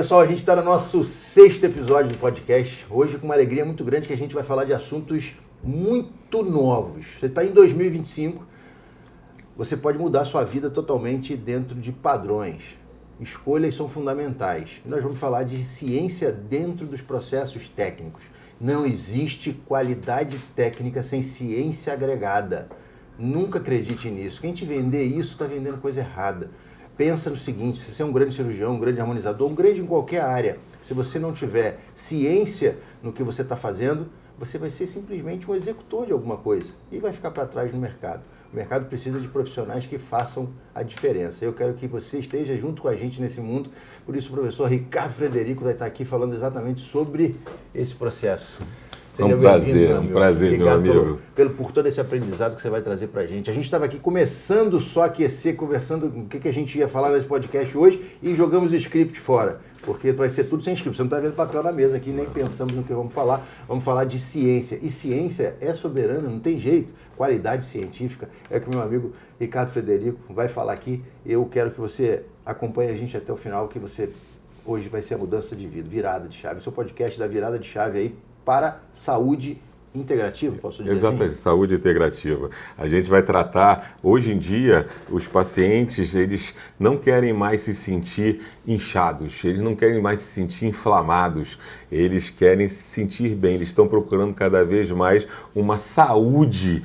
pessoal, a gente está no nosso 6º episódio do podcast. Hoje com uma alegria muito grande que a gente vai falar de assuntos muito novos. Você está em 2025, você pode mudar sua vida totalmente dentro de padrões. Escolhas são fundamentais. Nós vamos falar de ciência dentro dos processos técnicos. Não existe qualidade técnica sem ciência agregada. Nunca acredite nisso. Quem te vender isso está vendendo coisa errada. Pensa no seguinte, se você é um grande cirurgião, um grande harmonizador, um grande em qualquer área, se você não tiver ciência no que você está fazendo, você vai ser simplesmente um executor de alguma coisa e vai ficar para trás no mercado. O mercado precisa de profissionais que façam a diferença. Eu quero que você esteja junto com a gente nesse mundo, por isso o professor Ricardo Frederico vai estar aqui falando exatamente sobre esse processo. Seja um prazer, meu amigo. Por todo esse aprendizado que você vai trazer pra gente. A gente estava aqui começando só a aquecer, conversando o que a gente ia falar nesse podcast hoje e jogamos o script fora, porque vai ser tudo sem script. Você não está vendo papel na mesa aqui, nem pensamos no que vamos falar. Vamos falar de ciência. E ciência é soberana, não tem jeito. Qualidade científica é o que meu amigo Ricardo Frederico vai falar aqui. Eu quero que você acompanhe a gente até o final, que você hoje vai ser a mudança de vida, virada de chave. Esse é o podcast da virada de chave aí, para saúde integrativa, posso dizer Exatamente, assim? Saúde integrativa. A gente vai tratar, hoje em dia, os pacientes, eles não querem mais se sentir inchados, eles não querem mais se sentir inflamados, eles querem se sentir bem, eles estão procurando cada vez mais uma saúde,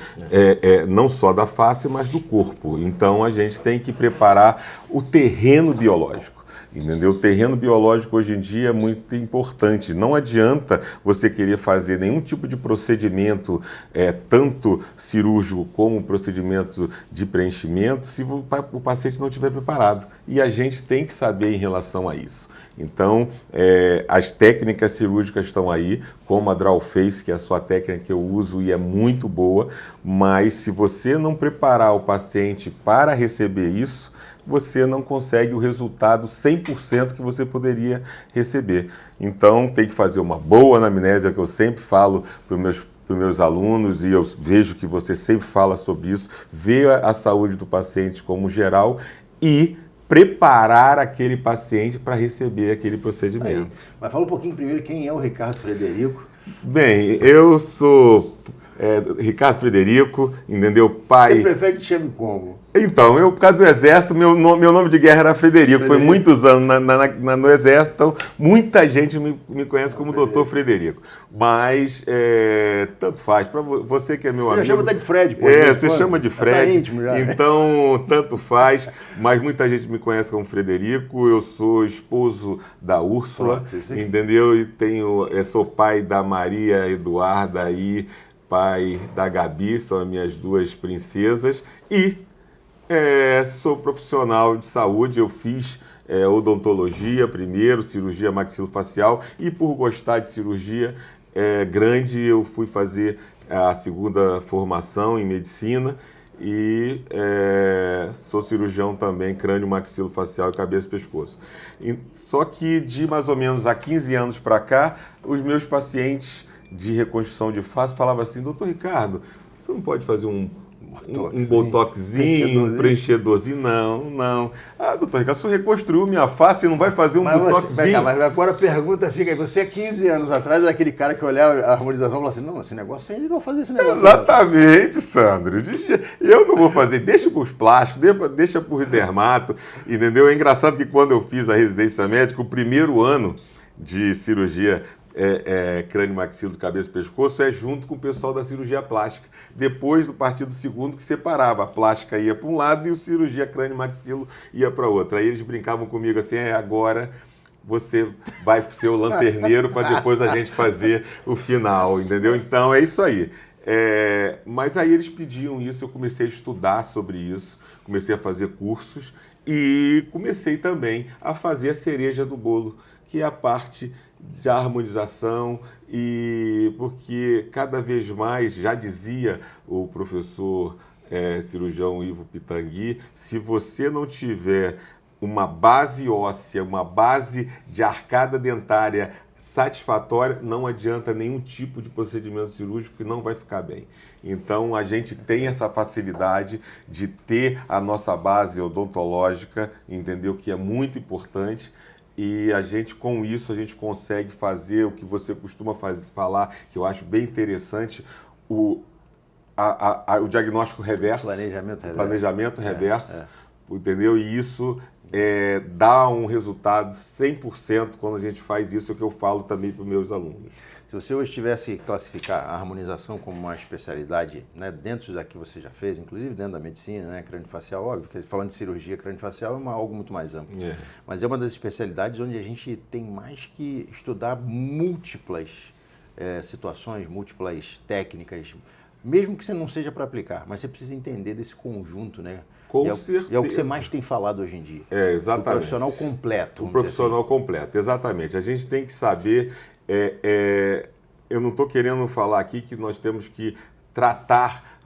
não só da face, mas do corpo. Então, a gente tem que preparar o terreno biológico. Entendeu? O terreno biológico hoje em dia é muito importante. Não adianta você querer fazer nenhum tipo de procedimento, tanto cirúrgico como procedimento de preenchimento, se o paciente não estiver preparado. E a gente tem que saber em relação a isso. Então, as técnicas cirúrgicas estão aí, como a Draw Face, que é a sua técnica que eu uso e é muito boa, mas se você não preparar o paciente para receber isso, você não consegue o resultado 100% que você poderia receber. Então, tem que fazer uma boa anamnese, é o que eu sempre falo para os meus alunos, e eu vejo que você sempre fala sobre isso, ver a saúde do paciente como geral e preparar aquele paciente para receber aquele procedimento. Aí. Mas fala um pouquinho primeiro quem é o Ricardo Frederico. Bem, eu sou Ricardo Frederico, entendeu? Pai... Você prefere que te chame como? Então, por causa do Exército, meu nome de guerra era Frederico. Foi muitos anos no Exército, então muita gente me conhece como Dr. Frederico. Mas, tanto faz. Para você que é meu amigo... Eu chamo até de Fred. Pô, você chama de Fred. Tá íntimo já. Então, tanto faz. Mas muita gente me conhece como Frederico. Eu sou esposo da Úrsula, entendeu? E sou pai da Maria Eduarda e pai da Gabi, são as minhas duas princesas. E... sou profissional de saúde, eu fiz odontologia primeiro, cirurgia maxilofacial, e por gostar de cirurgia grande, eu fui fazer a segunda formação em medicina e sou cirurgião também, crânio, maxilofacial e cabeça e pescoço. Só que de mais ou menos há 15 anos para cá, os meus pacientes de reconstrução de face falavam assim: doutor Ricardo, você não pode fazer um botoxinho, um preenchedorzinho? Não. Ah, doutor Ricardo, você reconstruiu minha face e não vai fazer um botoxinho? Mas agora a pergunta fica aí, você há 15 anos atrás era aquele cara que olhava a harmonização e falava assim: não, esse negócio aí, eles não vão fazer esse negócio. Exatamente, Sandro. Eu não vou fazer, deixa para os plásticos, deixa para o dermato, entendeu? É engraçado que quando eu fiz a residência médica, o primeiro ano de cirurgia crânio, maxilo, cabeça e pescoço junto com o pessoal da cirurgia plástica. Depois do partido segundo que separava, a plástica ia para um lado e o cirurgia crânio, maxilo ia para outro. Aí eles brincavam comigo assim: agora você vai ser o lanterneiro para depois a gente fazer o final, entendeu? Então é isso aí. Mas aí eles pediam isso, eu comecei a estudar sobre isso, comecei a fazer cursos e comecei também a fazer a cereja do bolo, que é a parte de harmonização, e porque cada vez mais, já dizia o professor cirurgião Ivo Pitangui, se você não tiver uma base óssea, uma base de arcada dentária satisfatória, não adianta nenhum tipo de procedimento cirúrgico que não vai ficar bem. Então, a gente tem essa facilidade de ter a nossa base odontológica, entendeu? Que é muito importante. E com isso, a gente consegue fazer o que você costuma falar, que eu acho bem interessante, o diagnóstico reverso. Planejamento reverso. Entendeu? E isso dá um resultado 100% quando a gente faz isso, é o que eu falo também para os meus alunos. Se você hoje tivesse que classificar a harmonização como uma especialidade, né, dentro da que você já fez, inclusive dentro da medicina, né, craniofacial, óbvio, porque falando de cirurgia craniofacial é algo muito mais amplo. Mas é uma das especialidades onde a gente tem mais que estudar múltiplas situações, múltiplas técnicas, mesmo que você não seja para aplicar, mas você precisa entender desse conjunto, né? Com certeza. E é o que você mais tem falado hoje em dia. Exatamente. O profissional completo. O profissional completo, exatamente. A gente tem que saber... eu não estou querendo falar aqui que nós temos que tratar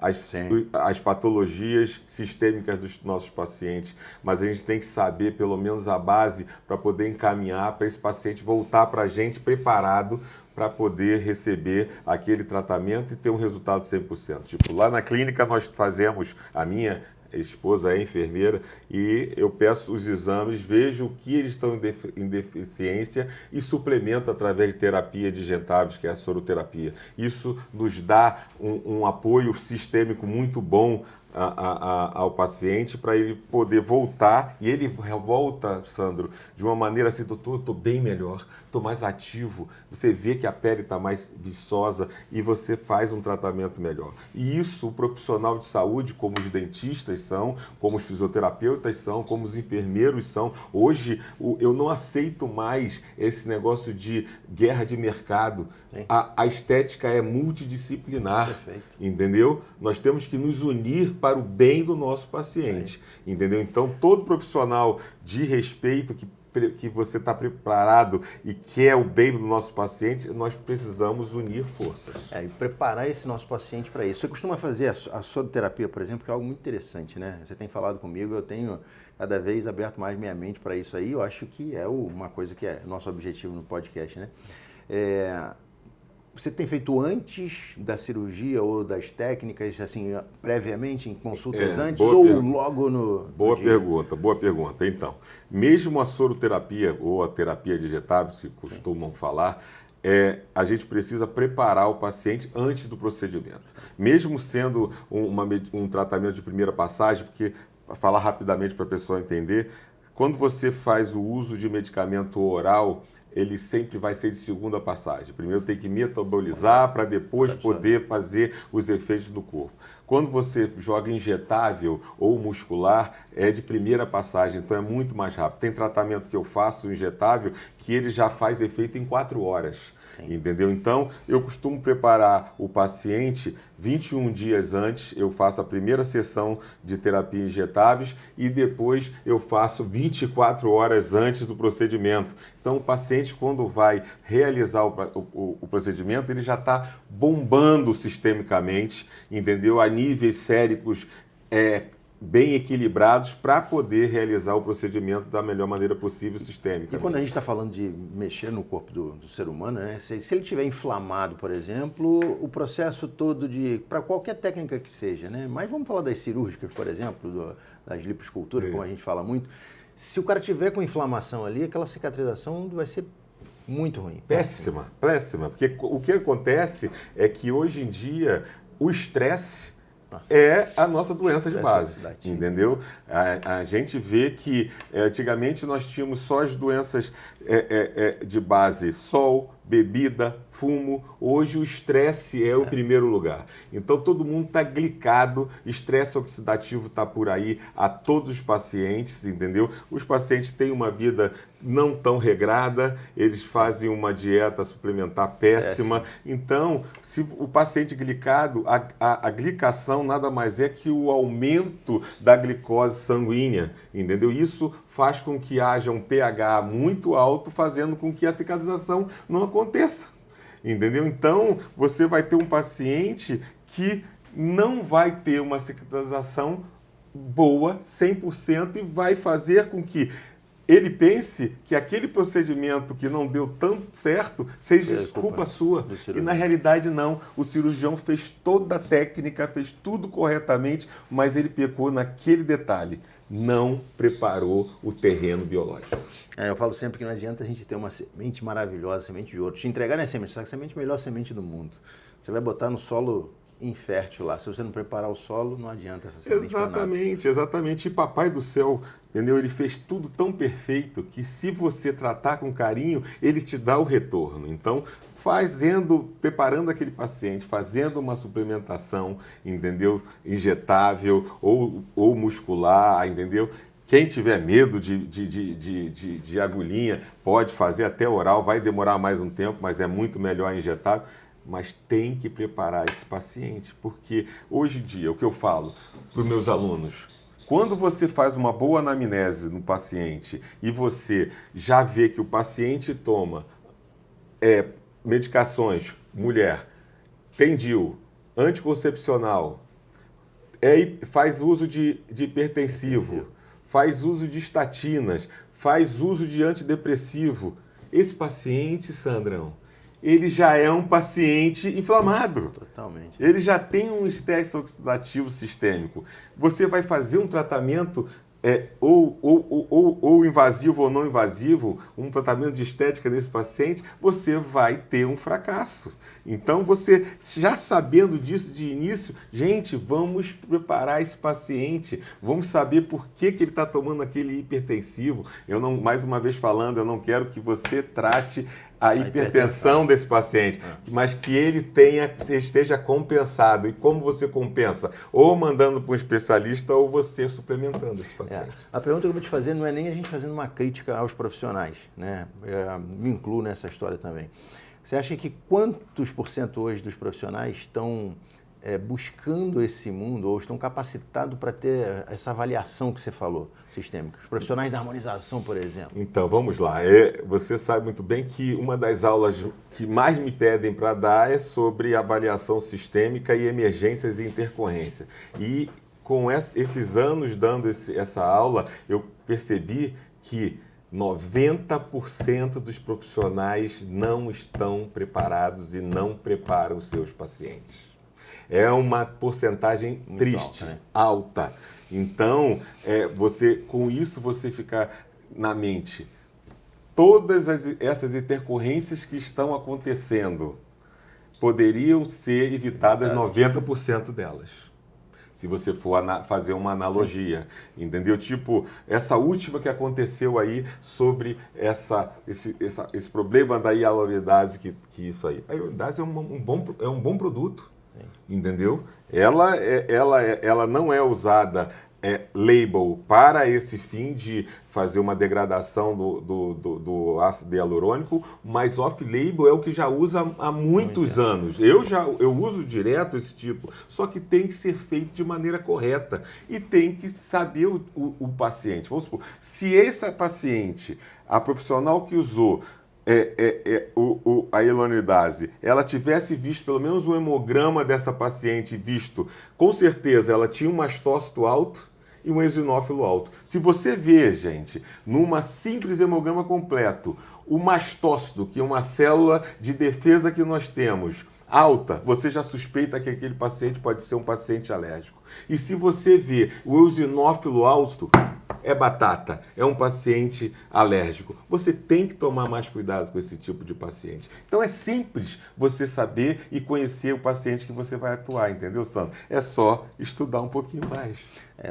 as patologias sistêmicas dos nossos pacientes, mas a gente tem que saber pelo menos a base para poder encaminhar para esse paciente voltar para a gente preparado para poder receber aquele tratamento e ter um resultado 100%. Tipo, lá na clínica nós fazemos, a minha esposa é enfermeira, e eu peço os exames, vejo o que eles estão em deficiência e suplemento através de terapia de Gentavis, que é a soroterapia. Isso nos dá um apoio sistêmico muito bom ao paciente para ele poder voltar, e ele volta, Sandro, de uma maneira assim, doutor, estou bem melhor, estou mais ativo, você vê que a pele está mais viçosa e você faz um tratamento melhor. E isso o profissional de saúde, como os dentistas são, como os fisioterapeutas são, como os enfermeiros são. Hoje eu não aceito mais esse negócio de guerra de mercado. A estética é multidisciplinar. Perfeito. Entendeu? Nós temos que nos unir para o bem do nosso paciente, entendeu? Então, todo profissional de respeito que você está preparado e quer o bem do nosso paciente, nós precisamos unir forças. E preparar esse nosso paciente para isso. Você costuma fazer a soroterapia, por exemplo, que é algo muito interessante, né? Você tem falado comigo, eu tenho cada vez aberto mais minha mente para isso aí, eu acho que é uma coisa que é nosso objetivo no podcast, né? Você tem feito antes da cirurgia ou das técnicas, assim, previamente, em consultas antes ou logo no Boa pergunta. Então, mesmo a soroterapia ou a terapia digitável, que costumam falar, a gente precisa preparar o paciente antes do procedimento. Mesmo sendo um tratamento de primeira passagem, porque, para falar rapidamente para a pessoa entender, quando você faz o uso de medicamento oral, ele sempre vai ser de segunda passagem. Primeiro tem que metabolizar para depois poder fazer os efeitos do corpo. Quando você joga injetável ou muscular, é de primeira passagem, então é muito mais rápido. Tem tratamento que eu faço injetável que ele já faz efeito em 4 horas. Entendeu? Então, eu costumo preparar o paciente 21 dias antes, eu faço a primeira sessão de terapia injetáveis e depois eu faço 24 horas antes do procedimento. Então, o paciente, quando vai realizar o procedimento, ele já está bombando sistemicamente, entendeu? A níveis séricos bem equilibrados para poder realizar o procedimento da melhor maneira possível, sistêmica. E quando a gente está falando de mexer no corpo do ser humano, né, se ele estiver inflamado, por exemplo, o processo todo para qualquer técnica que seja, né, mas vamos falar das cirúrgicas, por exemplo, das lipoesculturas, como a gente fala muito, se o cara tiver com inflamação ali, aquela cicatrização vai ser muito ruim. Péssima, porque o que acontece é que hoje em dia o estresse é a nossa doença de base, entendeu? A gente vê que antigamente nós tínhamos só as doenças de base, sol, bebida, fumo. Hoje o estresse é o primeiro lugar. Então todo mundo está glicado, estresse oxidativo está por aí a todos os pacientes, entendeu? Os pacientes têm uma vida não tão regrada, eles fazem uma dieta suplementar péssima. Então, se o paciente glicado, a glicação nada mais é que o aumento da glicose sanguínea, entendeu? Isso faz com que haja um pH muito alto, fazendo com que a cicatrização não aconteça, entendeu? Então, você vai ter um paciente que não vai ter uma cicatrização boa, 100%, e vai fazer com que ele pense que aquele procedimento que não deu tão certo seja culpa sua. E na realidade não. O cirurgião fez toda a técnica, fez tudo corretamente, mas ele pecou naquele detalhe. Não preparou o terreno biológico. Eu falo sempre que não adianta a gente ter uma semente maravilhosa, semente de ouro. Te entregar na semente, sabe? A semente é a melhor semente do mundo. Você vai botar no solo infértil lá. Se você não preparar o solo, não adianta essa semente. Exatamente. E Papai do Céu, entendeu? Ele fez tudo tão perfeito que se você tratar com carinho, ele te dá o retorno. Então, preparando aquele paciente, fazendo uma suplementação, entendeu? Injetável ou muscular, entendeu? Quem tiver medo de agulhinha, pode fazer até oral, vai demorar mais um tempo, mas é muito melhor injetável. Mas tem que preparar esse paciente, porque hoje em dia, o que eu falo para os meus alunos, quando você faz uma boa anamnese no paciente e você já vê que o paciente toma medicações, mulher, Tendil, anticoncepcional, faz uso de hipertensivo, faz uso de estatinas, faz uso de antidepressivo, esse paciente, Sandrão, ele já é um paciente inflamado. Totalmente. Ele já tem um estresse oxidativo sistêmico. Você vai fazer um tratamento ou invasivo ou não invasivo, um tratamento de estética desse paciente, você vai ter um fracasso. Então, você já sabendo disso de início, gente, vamos preparar esse paciente, vamos saber por que ele está tomando aquele hipertensivo. Mais uma vez falando, eu não quero que você trate a hipertensão desse paciente, mas que ele esteja compensado. E como você compensa? Ou mandando para um especialista ou você suplementando esse paciente. A pergunta que eu vou te fazer não é nem a gente fazendo uma crítica aos profissionais, né? Eu me incluo nessa história também. Você acha que quantos % hoje dos profissionais estão buscando esse mundo ou estão capacitados para ter essa avaliação que você falou, sistêmica? Os profissionais da harmonização, por exemplo. Então, vamos lá. Você sabe muito bem que uma das aulas que mais me pedem para dar é sobre avaliação sistêmica e emergências e intercorrência. E com esses anos dando essa aula, eu percebi que 90% dos profissionais não estão preparados e não preparam os seus pacientes. É uma porcentagem muito triste, alta. Então, com isso você fica na mente. Todas essas intercorrências que estão acontecendo poderiam ser evitadas 90% delas. Se você for fazer uma analogia, entendeu? Tipo, essa última que aconteceu aí sobre esse problema da hialuronidase, que isso aí. A hialuronidase é um bom produto, entendeu? Ela não é usada label para esse fim de fazer uma degradação do ácido hialurônico, mas off-label é o que já usa há muitos anos. Eu uso direto esse tipo, só que tem que ser feito de maneira correta e tem que saber o paciente. Vamos supor, se essa paciente, a profissional que usou a hialuronidase, ela tivesse visto pelo menos um hemograma dessa paciente visto, com certeza ela tinha um mastócito alto e um eosinófilo alto. Se você vê, gente, numa simples hemograma completo, o mastócito, que é uma célula de defesa que nós temos, alta, você já suspeita que aquele paciente pode ser um paciente alérgico. E se você vê o eosinófilo alto, é batata, é um paciente alérgico. Você tem que tomar mais cuidado com esse tipo de paciente. Então é simples você saber e conhecer o paciente que você vai atuar, entendeu, Sandro? É só estudar um pouquinho mais.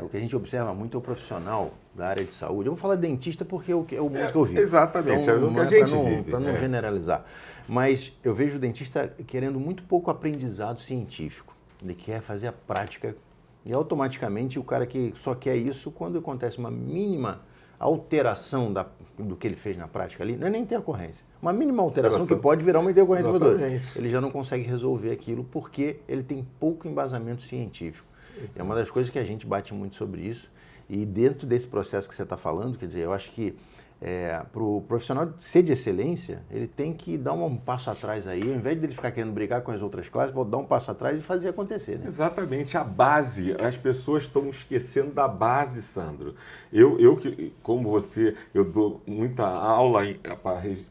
O que a gente observa muito é o profissional da área de saúde. Eu vou falar dentista porque é o mundo que eu vivo. Exatamente, então, é o que a gente vive. Para não generalizar. Mas eu vejo o dentista querendo muito pouco aprendizado científico. Ele quer fazer a prática e automaticamente o cara que só quer isso, quando acontece uma mínima alteração do que ele fez na prática ali, não é nem intercorrência, uma mínima alteração que pode virar uma intercorrência futura. Ele já não consegue resolver aquilo porque ele tem pouco embasamento científico. Exato. É uma das coisas que a gente bate muito sobre isso. E dentro desse processo que você está falando, quer dizer, eu acho que para o profissional ser de excelência, ele tem que dar um passo atrás aí, ao invés de ele ficar querendo brigar com as outras classes, vou dar um passo atrás e fazer acontecer, né? Exatamente, a base. As pessoas estão esquecendo da base, Sandro. Eu como você, eu dou muita aula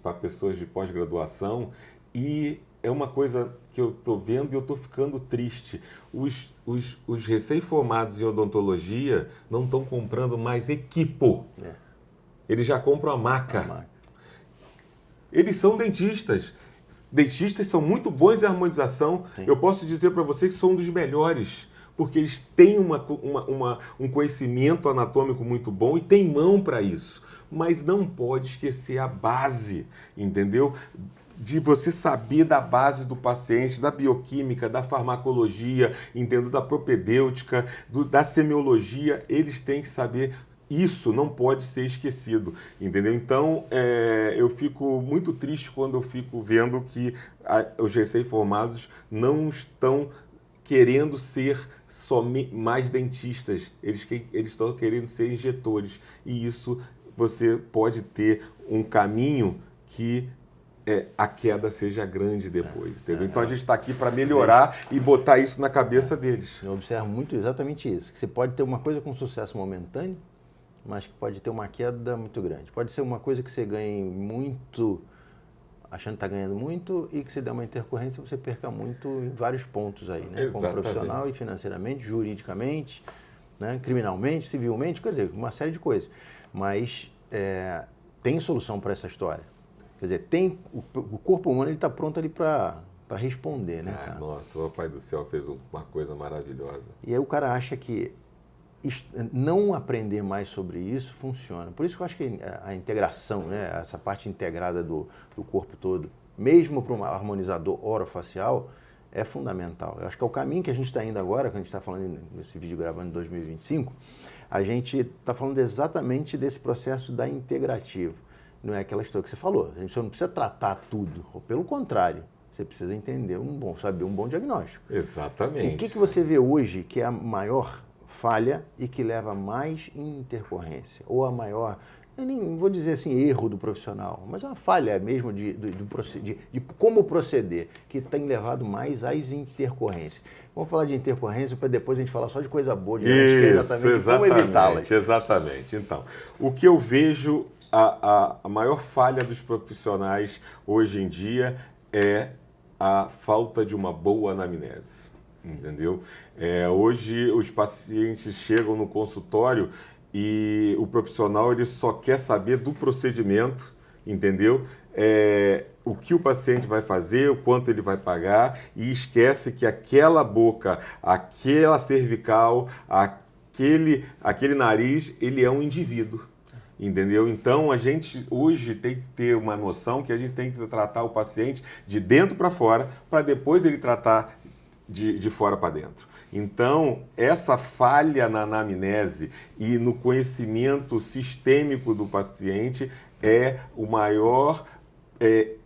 para pessoas de pós-graduação e é uma coisa que eu estou vendo e eu estou ficando triste. Os recém-formados em odontologia não estão comprando mais equipo. Eles já compram a maca. Eles são dentistas. Dentistas são muito bons em harmonização. Sim. Eu posso dizer para você que são um dos melhores, porque eles têm um conhecimento anatômico muito bom e têm mão para isso. Mas não pode esquecer a base, entendeu? De você saber da base do paciente, da bioquímica, da farmacologia, entendeu? Da propedêutica, da semiologia. Eles têm que saber. Isso não pode ser esquecido, entendeu? Então, eu fico muito triste quando eu fico vendo que os recém-formados não estão querendo ser mais dentistas, eles estão querendo ser injetores. E isso você pode ter um caminho que a queda seja grande depois, entendeu? Então a gente está aqui para melhorar e botar isso na cabeça deles. Eu observo muito exatamente isso, que você pode ter uma coisa com sucesso momentâneo, mas que pode ter uma queda muito grande. Pode ser uma coisa que você ganhe muito, achando que está ganhando muito, e que você dê uma intercorrência e você perca muito em vários pontos aí, né? Como profissional e financeiramente, juridicamente, né? Criminalmente, civilmente, quer dizer, uma série de coisas. Mas tem solução para essa história. Quer dizer, o corpo humano está pronto ali para responder, né? Cara? Nossa, o Papai do Céu fez uma coisa maravilhosa. E aí o cara acha que não aprender mais sobre isso funciona. Por isso que eu acho que a integração, né, essa parte integrada do corpo todo, mesmo para um harmonizador orofacial, é fundamental. Eu acho que é o caminho que a gente está indo agora, quando a gente está falando nesse vídeo gravando em 2025, a gente está falando exatamente desse processo da integrativa. Não é aquela história que você falou, a gente não precisa tratar tudo, ou pelo contrário, você precisa entender saber um bom diagnóstico. Exatamente. O que você vê hoje que é a maior falha e que leva mais intercorrência, ou a maior, eu nem vou dizer assim erro do profissional, mas uma falha mesmo de como proceder, que tem levado mais às intercorrências. Vamos falar de intercorrência para depois a gente falar só de coisa boa, de exatamente como evitá-las. Exatamente. Então, o que eu vejo, a maior falha dos profissionais hoje em dia é a falta de uma boa anamnese. Entendeu? Hoje os pacientes chegam no consultório e o profissional ele só quer saber do procedimento, entendeu? O que o paciente vai fazer, o quanto ele vai pagar e esquece que aquela boca, aquela cervical, aquele nariz, ele é um indivíduo. Entendeu? Então, a gente hoje tem que ter uma noção que a gente tem que tratar o paciente de dentro para fora, para depois ele tratar de fora para dentro. Então, essa falha na anamnese e no conhecimento sistêmico do paciente é o maior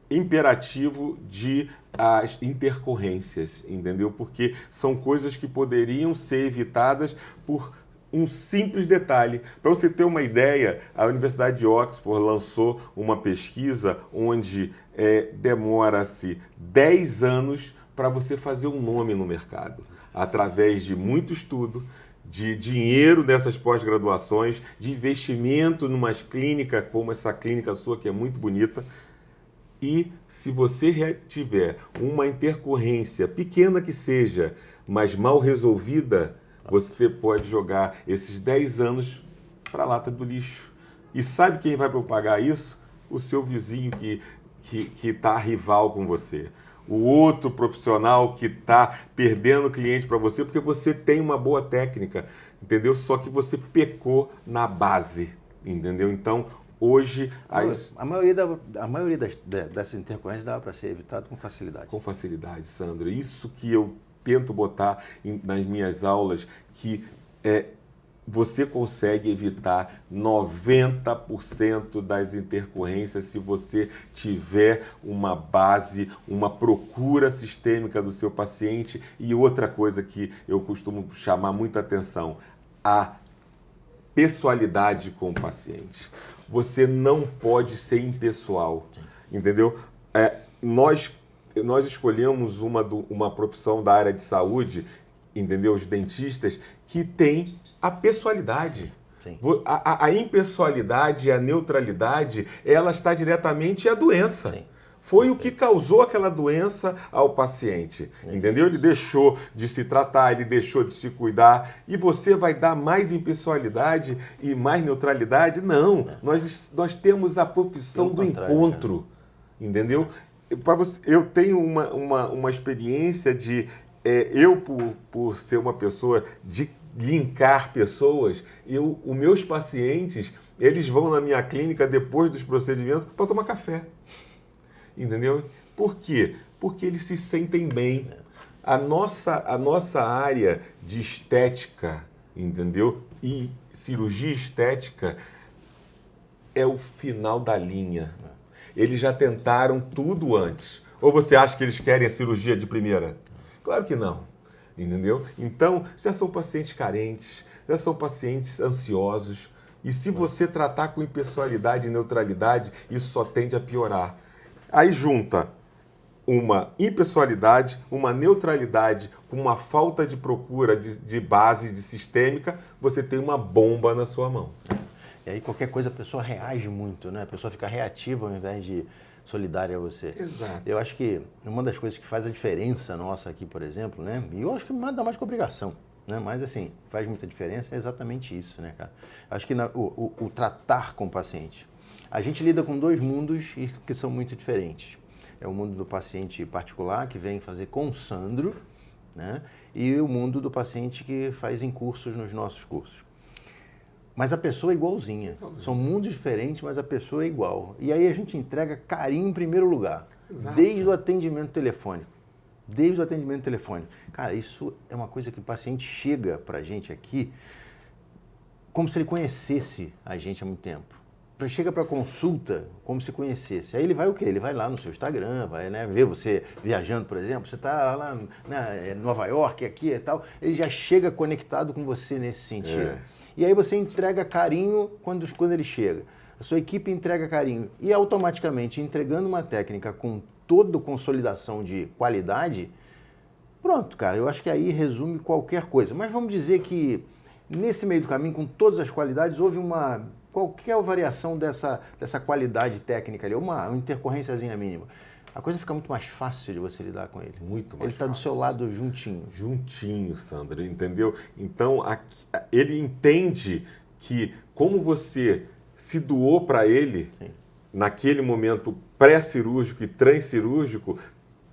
imperativo de as intercorrências, entendeu? Porque são coisas que poderiam ser evitadas por um simples detalhe. Para você ter uma ideia, a Universidade de Oxford lançou uma pesquisa onde demora-se 10 anos para você fazer um nome no mercado, através de muito estudo, de dinheiro dessas pós-graduações, de investimento numa clínica como essa clínica sua, que é muito bonita. E se você tiver uma intercorrência, pequena que seja, mas mal resolvida, você pode jogar esses 10 anos para a lata do lixo. E sabe quem vai pagar isso? O seu vizinho que está rival com você. O outro profissional que está perdendo cliente para você porque você tem uma boa técnica, entendeu? Só que você pecou na base, entendeu? Então, hoje... A maioria dessas intercorrências dava para ser evitado com facilidade. Com facilidade, Sandro. Isso que eu tento botar nas minhas aulas, que você consegue evitar 90% das intercorrências se você tiver uma base, uma procura sistêmica do seu paciente. E outra coisa que eu costumo chamar muita atenção, a pessoalidade com o paciente. você não pode ser impessoal, entendeu? Nós escolhemos uma profissão da área de saúde, entendeu? Os dentistas, que tem a pessoalidade. Sim. A impessoalidade, a neutralidade, ela está diretamente à doença. Sim. Foi o que causou aquela doença ao paciente, entendeu? Ele deixou de se tratar, ele deixou de se cuidar, e você vai dar mais impessoalidade e mais neutralidade? Não, nós temos a profissão do encontro, entendeu? Eu tenho uma experiência de, por ser uma pessoa de linkar pessoas, os meus pacientes, eles vão na minha clínica depois dos procedimentos para tomar café. Entendeu? Por quê? Porque eles se sentem bem. A nossa área de estética, entendeu? E cirurgia estética é o final da linha. Eles já tentaram tudo antes. Ou você acha que eles querem a cirurgia de primeira? Claro que não. Entendeu? Então, já são pacientes carentes, já são pacientes ansiosos. E se você tratar com impessoalidade e neutralidade, isso só tende a piorar. Aí junta uma impessoalidade, uma neutralidade com uma falta de procura de base, de sistêmica, você tem uma bomba na sua mão. E aí qualquer coisa a pessoa reage muito, né? A pessoa fica reativa ao invés de solidária a você. Exato. Eu acho que uma das coisas que faz a diferença nossa aqui, por exemplo, né? E eu acho que nada mais que obrigação, né? Mas assim, faz muita diferença, é exatamente isso, né, cara? Acho que o tratar com o paciente. A gente lida com dois mundos que são muito diferentes. É o mundo do paciente particular, que vem fazer com o Sandro, né? E o mundo do paciente que faz em cursos nos nossos cursos. Mas a pessoa é igualzinha. São mundos diferentes, mas a pessoa é igual. E aí a gente entrega carinho em primeiro lugar. Exato. Desde o atendimento telefônico. Desde o atendimento telefônico. Cara, isso é uma coisa que o paciente chega pra gente aqui como se ele conhecesse a gente há muito tempo. Chega para consulta como se conhecesse. Aí ele vai o quê? Ele vai lá no seu Instagram, vai, né, ver você viajando, por exemplo. Você está lá em Nova York, aqui e tal. Ele já chega conectado com você nesse sentido. E aí você entrega carinho quando ele chega. A sua equipe entrega carinho. E automaticamente, entregando uma técnica com toda consolidação de qualidade, pronto, cara. Eu acho que aí resume qualquer coisa. Mas vamos dizer que nesse meio do caminho, com todas as qualidades, houve qualquer variação dessa qualidade técnica ali, uma intercorrênciazinha mínima. A coisa fica muito mais fácil de você lidar com ele. Muito mais Ele está do seu lado juntinho. Juntinho, Sandro, entendeu? Então, ele entende que como você se doou para ele, sim, naquele momento pré-cirúrgico e transcirúrgico,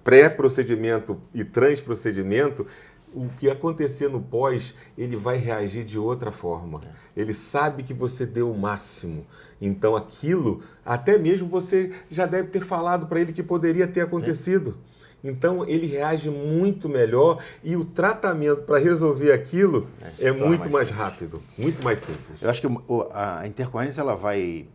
pré-procedimento e transprocedimento, o que acontecer no pós, ele vai reagir de outra forma. Ele sabe que você deu o máximo. Então aquilo, até mesmo você já deve ter falado para ele que poderia ter acontecido. Então ele reage muito melhor e o tratamento para resolver aquilo é muito mais rápido, muito mais simples. Eu acho que a intercorrência ela vai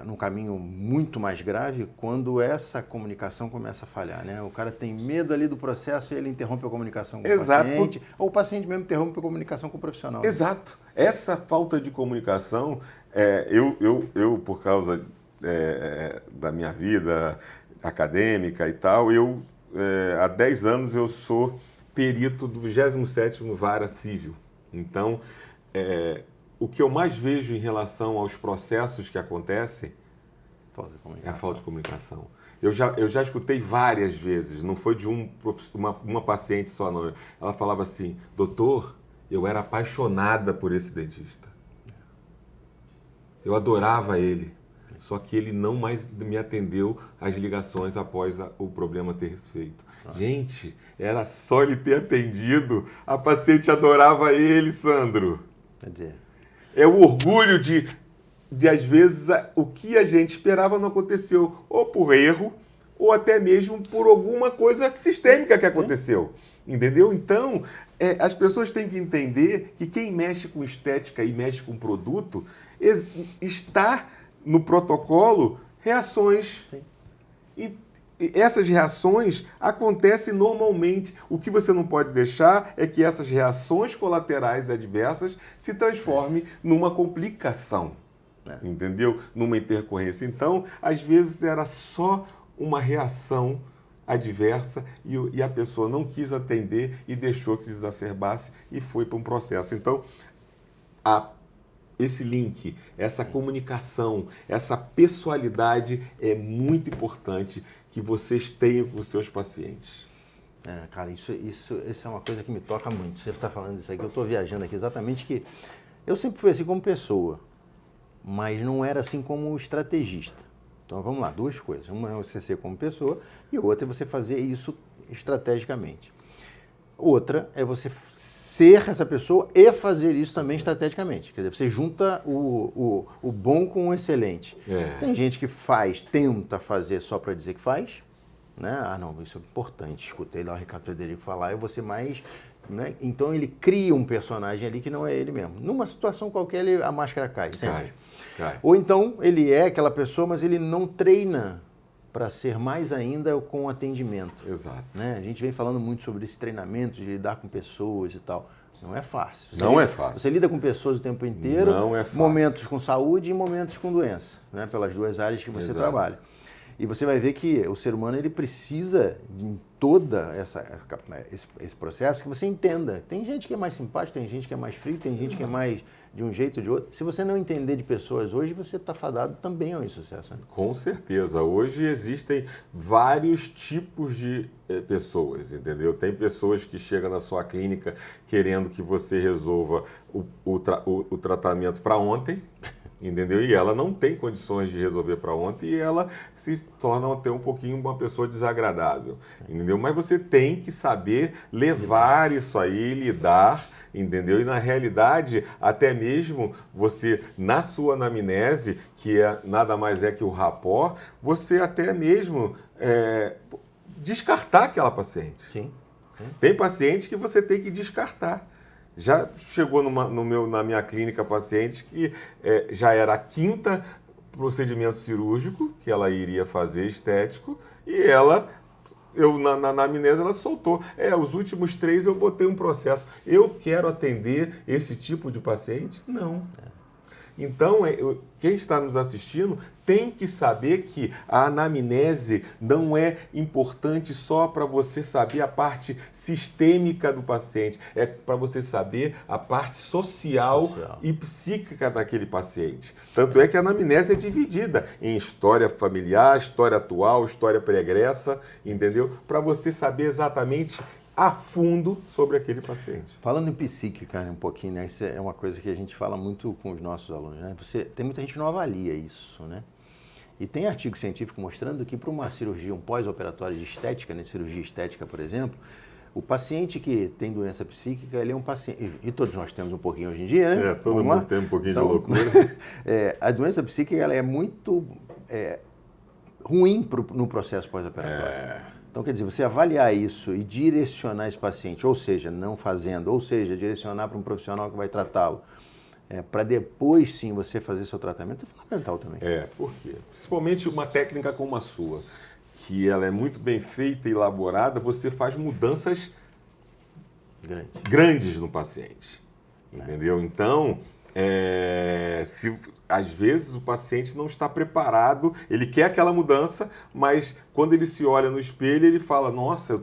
num caminho muito mais grave quando essa comunicação começa a falhar, né? O cara tem medo ali do processo e ele interrompe a comunicação com o paciente, ou o paciente mesmo interrompe a comunicação com o profissional. Exato. Essa falta de comunicação, eu por causa da minha vida acadêmica e tal, há 10 anos eu sou perito do 27º Vara Civil. Então, o que eu mais vejo em relação aos processos que acontecem é a falta de comunicação. Eu já escutei várias vezes, não foi de uma paciente só, não. Ela falava assim: doutor, eu era apaixonada por esse dentista. Eu adorava ele. Só que ele não mais me atendeu às ligações após o problema ter sido feito. Gente, era só ele ter atendido. A paciente adorava ele, Sandro. Quer dizer... É o orgulho de às vezes, o que a gente esperava não aconteceu. Ou por erro, ou até mesmo por alguma coisa sistêmica que aconteceu. Entendeu? Então, as pessoas têm que entender que quem mexe com estética e mexe com produto está no protocolo reações. Sim. E essas reações acontecem normalmente. O que você não pode deixar é que essas reações colaterais adversas se transformem numa complicação. entendeu? Numa intercorrência. Então, às vezes era só uma reação adversa e a pessoa não quis atender e deixou que se exacerbasse e foi para um processo. Então, esse link, essa comunicação, essa pessoalidade é muito importante que vocês tenham com os seus pacientes. Cara, isso é uma coisa que me toca muito. Você está falando disso aqui, eu estou viajando aqui exatamente que eu sempre fui assim como pessoa, mas não era assim como estrategista. Então vamos lá, duas coisas. Uma é você ser como pessoa e outra é você fazer isso estrategicamente. Outra é você ser essa pessoa e fazer isso também estrategicamente. Quer dizer, você junta o bom com o excelente. Tem gente que tenta fazer só para dizer que faz, né? Ah, não, isso é importante. Escutei lá o Ricardo Frederico falar, eu vou ser mais... Né? Então ele cria um personagem ali que não é ele mesmo. Numa situação qualquer, a máscara cai, sempre. Cai. Ou então ele é aquela pessoa, mas ele não treina para ser mais ainda com atendimento. Exato. Né? A gente vem falando muito sobre esse treinamento de lidar com pessoas e tal. Não é fácil. É fácil. Você lida com pessoas o tempo inteiro, não é fácil. Momentos com saúde e momentos com doença, né? Pelas duas áreas que você trabalha. E você vai ver que o ser humano ele precisa, em toda esse processo, que você entenda. Tem gente que é mais simpática, tem gente que é mais frio, tem gente que é mais de um jeito ou de outro. Se você não entender de pessoas hoje, você está fadado também ao insucesso. Né? Com certeza. Hoje existem vários tipos de pessoas, entendeu? Tem pessoas que chegam na sua clínica querendo que você resolva o tratamento para ontem, entendeu? E ela não tem condições de resolver para ontem e ela se torna até um pouquinho uma pessoa desagradável, entendeu? Mas você tem que saber levar isso aí, lidar, entendeu? E na realidade, até mesmo você, na sua anamnese, que nada mais é que o rapport, você até mesmo descartar aquela paciente. Sim. Tem pacientes que você tem que descartar. Já chegou na minha clínica paciente que já era a 5ª procedimento cirúrgico que ela iria fazer, estético, e na anamnese ela soltou. Os últimos 3 eu botei um processo. Eu quero atender esse tipo de paciente? Não. Então, quem está nos assistindo tem que saber que a anamnese não é importante só para você saber a parte sistêmica do paciente, é para você saber a parte social e psíquica daquele paciente. Tanto é que a anamnese é dividida em história familiar, história atual, história pregressa, entendeu? Para você saber exatamente a fundo sobre aquele paciente. Falando em psíquica um pouquinho, né? Isso é uma coisa que a gente fala muito com os nossos alunos, né? Tem muita gente que não avalia isso, né? E tem artigo científico mostrando que para uma cirurgia, um pós-operatório de estética, né? Cirurgia estética, por exemplo, o paciente que tem doença psíquica, ele é um paciente, e todos nós temos um pouquinho hoje em dia, né? Todo mundo tem um pouquinho de loucura. A doença psíquica ela é muito ruim no processo pós-operatório. Então, quer dizer, você avaliar isso e direcionar esse paciente, ou seja, não fazendo, ou seja, direcionar para um profissional que vai tratá-lo, para depois sim você fazer seu tratamento, é fundamental também. Por quê? Principalmente uma técnica como a sua, que ela é muito bem feita e elaborada, você faz mudanças grandes no paciente, entendeu? Então, às vezes o paciente não está preparado, ele quer aquela mudança, mas quando ele se olha no espelho, ele fala, nossa,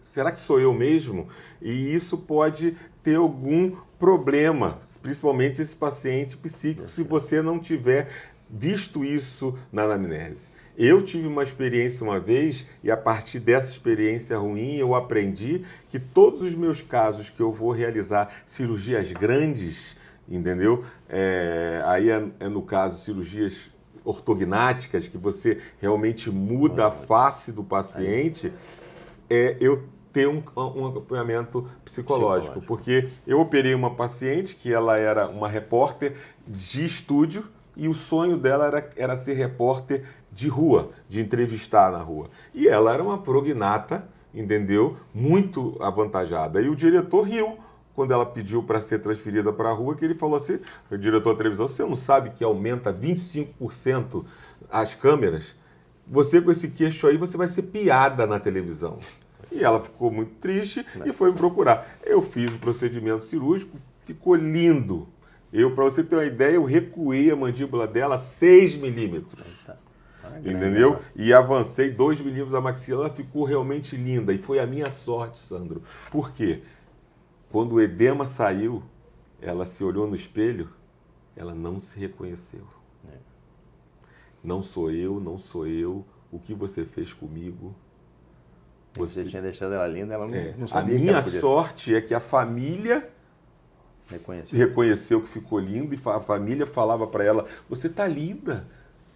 será que sou eu mesmo? E isso pode ter algum problema, principalmente esse paciente psíquico, se você não tiver visto isso na anamnese. Eu tive uma experiência uma vez e a partir dessa experiência ruim eu aprendi que todos os meus casos que eu vou realizar cirurgias grandes, entendeu? Aí no caso cirurgias ortognáticas, que você realmente muda a face do paciente, eu tenho um acompanhamento psicológico. Porque eu operei uma paciente que ela era uma repórter de estúdio e o sonho dela era ser repórter de rua, de entrevistar na rua. E ela era uma prognata, entendeu? Muito avantajada. E o diretor riu quando ela pediu para ser transferida para a rua, que ele falou assim, o diretor da televisão, você não sabe que aumenta 25% as câmeras? Você com esse queixo aí, você vai ser piada na televisão. E ela ficou muito triste e foi me procurar. Eu fiz o procedimento cirúrgico, ficou lindo. Para você ter uma ideia, eu recuei a mandíbula dela 6 milímetros. Entendeu? E avancei 2 milímetros da maxila, ela ficou realmente linda. E foi a minha sorte, Sandro. Por quê? Quando o edema saiu, ela se olhou no espelho, ela não se reconheceu. Não sou eu, não sou eu. O que você fez comigo? Você tinha deixado ela linda, ela não sabia. A minha sorte é que a família reconheceu que ficou linda e a família falava para ela, você tá linda,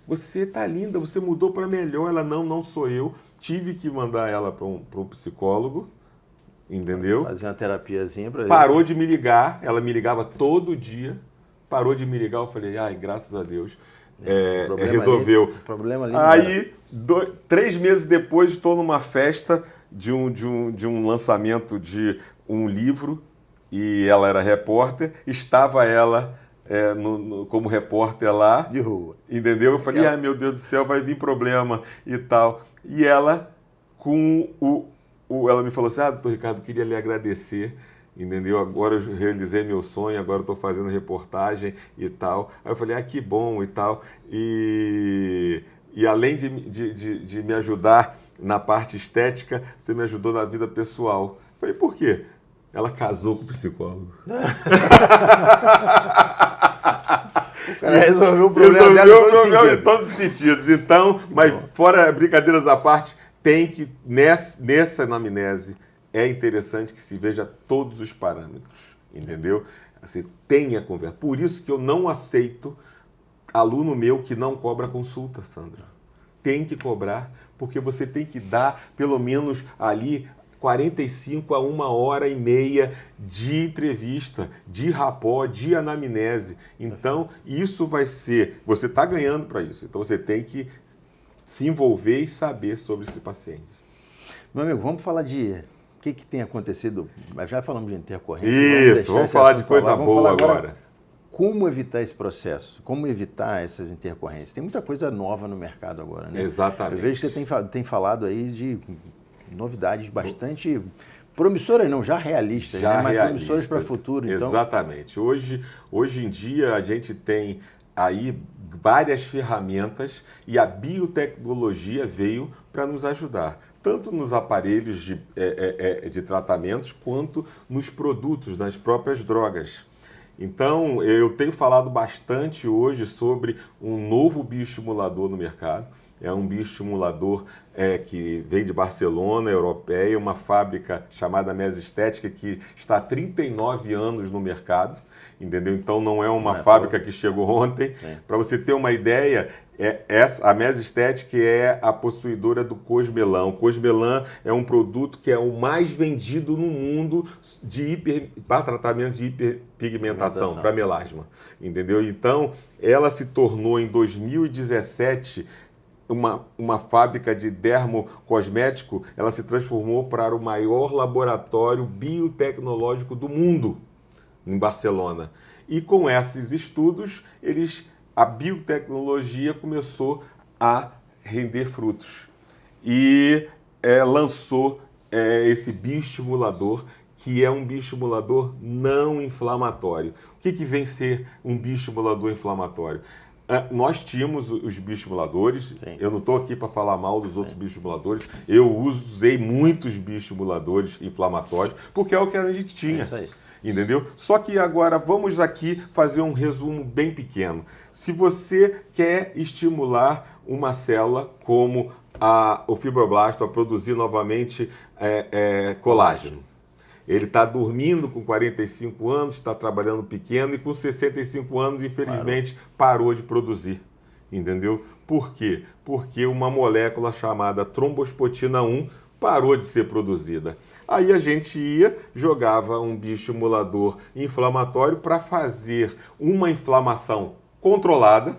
você mudou para melhor. Ela, não sou eu. Tive que mandar ela para um psicólogo, entendeu? Fazer uma terapiazinha para Parou de me ligar, ela me ligava todo dia, parou de me ligar, eu falei, graças a Deus, resolveu. Problema ali. Aí, 3 meses depois, estou numa festa de um lançamento de um livro, e ela era repórter, estava ela como repórter lá. De rua. Entendeu? Eu falei, meu Deus do céu, vai vir problema e tal. E ela, ela me falou assim, doutor Ricardo, queria lhe agradecer, entendeu? Agora eu realizei meu sonho, agora eu estou fazendo reportagem e tal. Aí eu falei, que bom e tal. E além de me ajudar na parte estética, você me ajudou na vida pessoal. Eu falei, por quê? Ela casou com o psicólogo. O cara resolveu o problema dela em todos os sentidos. Então, mas fora brincadeiras à parte, tem que, nessa anamnese, é interessante que se veja todos os parâmetros, entendeu? Você tem a conversa. Por isso que eu não aceito aluno meu que não cobra consulta, Sandra. Tem que cobrar, porque você tem que dar, pelo menos ali, 45 a 1h30 de entrevista, de rapó, de anamnese. Então, isso vai ser... Você está ganhando para isso. Então, você tem que se envolver e saber sobre esse paciente. Meu amigo, vamos falar de... O que tem acontecido? Já falamos de intercorrência. Isso, vamos falar de coisa boa agora. Como evitar esse processo? Como evitar essas intercorrências? Tem muita coisa nova no mercado agora, né? Exatamente. Eu vejo que você tem falado aí de novidades bastante promissoras, não, já realistas, já né? Mas realistas, promissoras para o futuro. Então... Exatamente. Hoje em dia a gente tem aí várias ferramentas e a biotecnologia veio para nos ajudar, tanto nos aparelhos de tratamentos quanto nos produtos, nas próprias drogas. Então, eu tenho falado bastante hoje sobre um novo bioestimulador no mercado. É um bioestimulador que vem de Barcelona, europeia, uma fábrica chamada Mesestética que está há 39 anos no mercado, entendeu? Então não é uma fábrica que chegou ontem. Para você ter uma ideia, a Mesestética é a possuidora do Cosmelan. O Cosmelan é um produto que é o mais vendido no mundo para tratamento de hiperpigmentação, para melasma, entendeu? Então, ela se tornou em 2017 uma fábrica de dermocosmético. Ela se transformou para o maior laboratório biotecnológico do mundo, em Barcelona. E com esses estudos, a biotecnologia começou a render frutos. E lançou esse bioestimulador, que é um bioestimulador não inflamatório. O que vem ser um bioestimulador inflamatório? Nós tínhamos os bioestimuladores. Sim. Eu não estou aqui para falar mal dos outros bioestimuladores. Eu usei muitos bioestimuladores inflamatórios, porque é o que a gente tinha. Isso aí. Entendeu? Só que agora vamos aqui fazer um resumo bem pequeno. Se você quer estimular uma célula como o fibroblasto a produzir novamente colágeno, ele está dormindo com 45 anos, está trabalhando pequeno e com 65 anos, infelizmente, parou de produzir. Entendeu? Por quê? Porque uma molécula chamada trombospotina 1 parou de ser produzida. Aí a gente jogava um bioestimulador inflamatório para fazer uma inflamação controlada,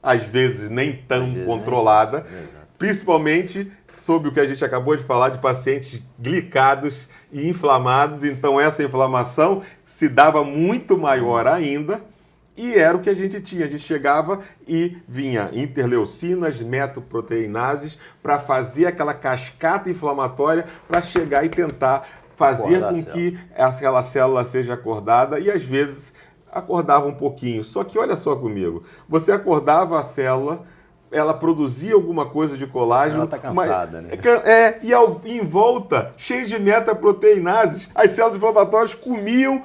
às vezes nem tão controlada, principalmente sob o que a gente acabou de falar de pacientes glicados e inflamados. Então essa inflamação se dava muito maior ainda e era o que a gente tinha. A gente chegava e vinha interleucinas, metoproteinases para fazer aquela cascata inflamatória para chegar e tentar fazer com que aquela célula seja acordada e às vezes acordava um pouquinho. Só que olha só comigo, você acordava a célula, ela produzia alguma coisa de colágeno. Ela está cansada, né? Em volta, cheio de metaproteinases, as células inflamatórias comiam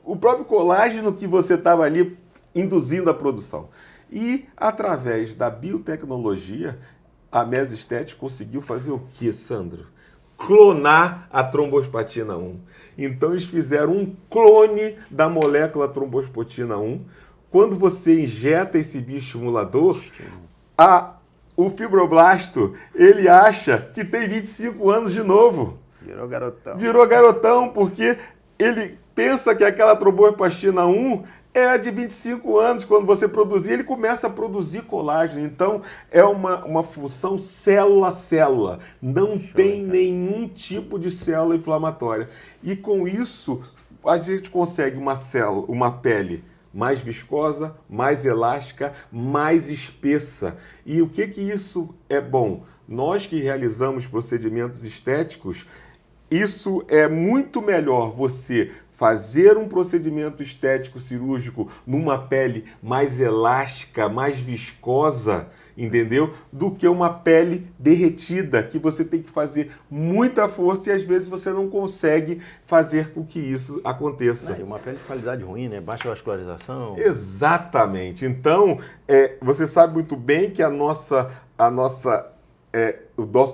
o próprio colágeno que você estava ali induzindo a produção. E, através da biotecnologia, a Mesestética conseguiu fazer o quê, Sandro? Clonar a trombospatina 1. Então, eles fizeram um clone da molécula trombospatina 1. Quando você injeta esse bioestimulador, o fibroblasto, ele acha que tem 25 anos de novo. Virou garotão. Virou garotão, porque ele pensa que aquela trombospatina 1 é a de 25 anos. Quando você produzir, ele começa a produzir colágeno. Então, é uma função célula a célula. Não tem nenhum tipo de célula inflamatória. E com isso, a gente consegue uma pele mais viscosa, mais elástica, mais espessa. E o que isso é bom? Nós que realizamos procedimentos estéticos, isso é muito melhor você fazer um procedimento estético cirúrgico numa pele mais elástica, mais viscosa, entendeu? Do que uma pele derretida, que você tem que fazer muita força e às vezes você não consegue fazer com que isso aconteça. E uma pele de qualidade ruim, né? Baixa vascularização. Exatamente. Então, você sabe muito bem que o nosso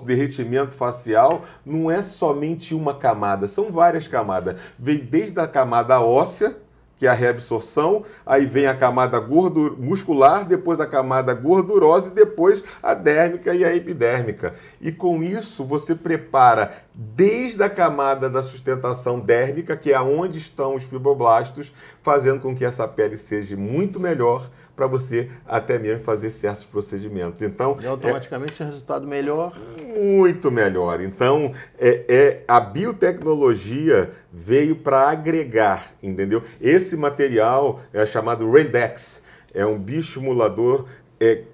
derretimento facial não é somente uma camada, são várias camadas. Vem desde a camada óssea, que é a reabsorção, aí vem a camada muscular, depois a camada gordurosa e depois a dérmica e a epidérmica. E com isso você prepara desde a camada da sustentação dérmica, que é onde estão os fibroblastos, fazendo com que essa pele seja muito melhor para você até mesmo fazer certos procedimentos. Então, e automaticamente seu resultado melhor? Muito melhor. Então, a biotecnologia veio para agregar, entendeu? Esse material é chamado Rendex, é um bioestimulador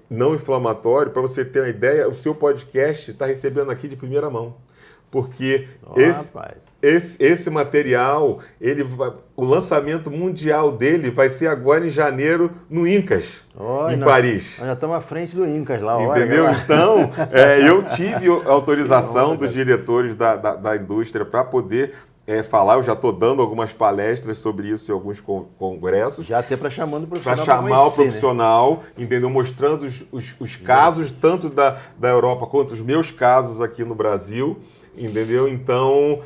não inflamatório. Para você ter uma ideia, o seu podcast está recebendo aqui de primeira mão. Porque esse material, o lançamento mundial dele vai ser agora em janeiro no Incas, em Paris. Nós já estamos à frente do Incas lá. Entendeu? Olha. Então, eu tive autorização dos diretores da indústria para poder falar. Eu já estou dando algumas palestras sobre isso em alguns congressos. Já até para chamando o profissional. Para chamar o profissional, né? Entendeu? Mostrando os casos, tanto da Europa quanto os meus casos aqui no Brasil. Entendeu? Então,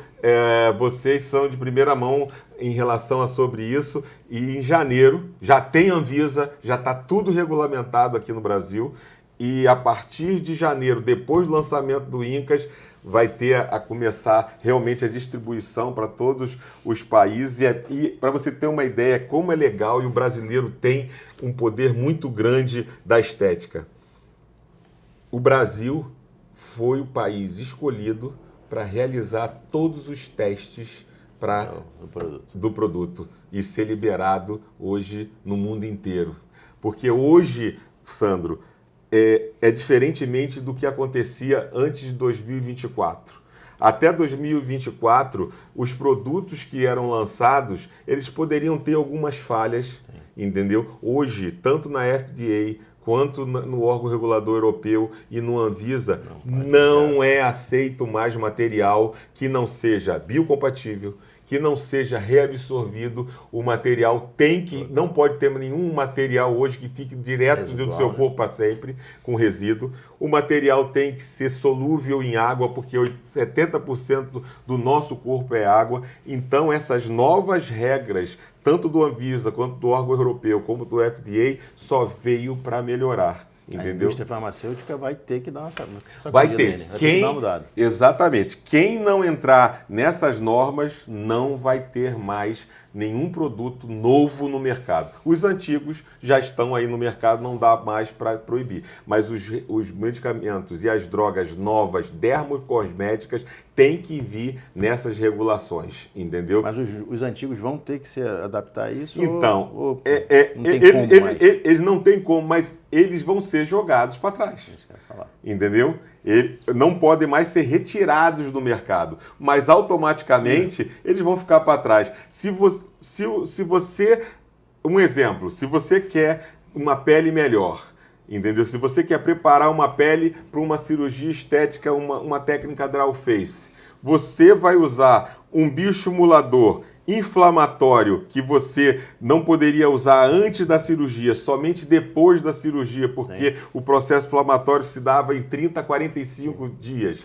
vocês são de primeira mão em relação sobre isso. E em janeiro já tem Anvisa, já está tudo regulamentado aqui no Brasil. E a partir de janeiro, depois do lançamento do Incas, vai ter a começar realmente a distribuição para todos os países. E para você ter uma ideia como é legal, e o brasileiro tem um poder muito grande da estética. O Brasil foi o país escolhido para realizar todos os testes do produto e ser liberado hoje no mundo inteiro. Porque hoje, Sandro, diferentemente do que acontecia antes de 2024. Até 2024, os produtos que eram lançados, eles poderiam ter algumas falhas, entendeu? Hoje, tanto na FDA quanto no órgão regulador europeu e no Anvisa, não é aceito mais material que não seja biocompatível, que não seja reabsorvido. O material não pode ter nenhum material hoje que fique direto do seu corpo para sempre, com resíduo. O material tem que ser solúvel em água, porque 70% do nosso corpo é água. Então, essas novas regras, tanto do Anvisa, quanto do órgão europeu, como do FDA, só veio para melhorar. Entendeu? A indústria farmacêutica vai ter que dar uma vai ter. Vai ter que dar uma mudada. Exatamente. Quem não entrar nessas normas não vai ter mais nenhum produto novo no mercado. Os antigos já estão aí no mercado, não dá mais para proibir. Mas os medicamentos e as drogas novas, dermocosméticas, têm que vir nessas regulações, entendeu? Mas os antigos vão ter que se adaptar a isso? Então, eles não têm como, mas eles vão ser jogados para trás. Isso que eu ia falar. Entendeu? Eles não podem mais ser retirados do mercado, mas automaticamente eles vão ficar para trás. Se você Um exemplo, se você quer uma pele melhor, entendeu? Se você quer preparar uma pele para uma cirurgia estética, uma técnica draw face, você vai usar um bioestimulador inflamatório que você não poderia usar antes da cirurgia, somente depois da cirurgia, porque o processo inflamatório se dava em 30 a 45 dias.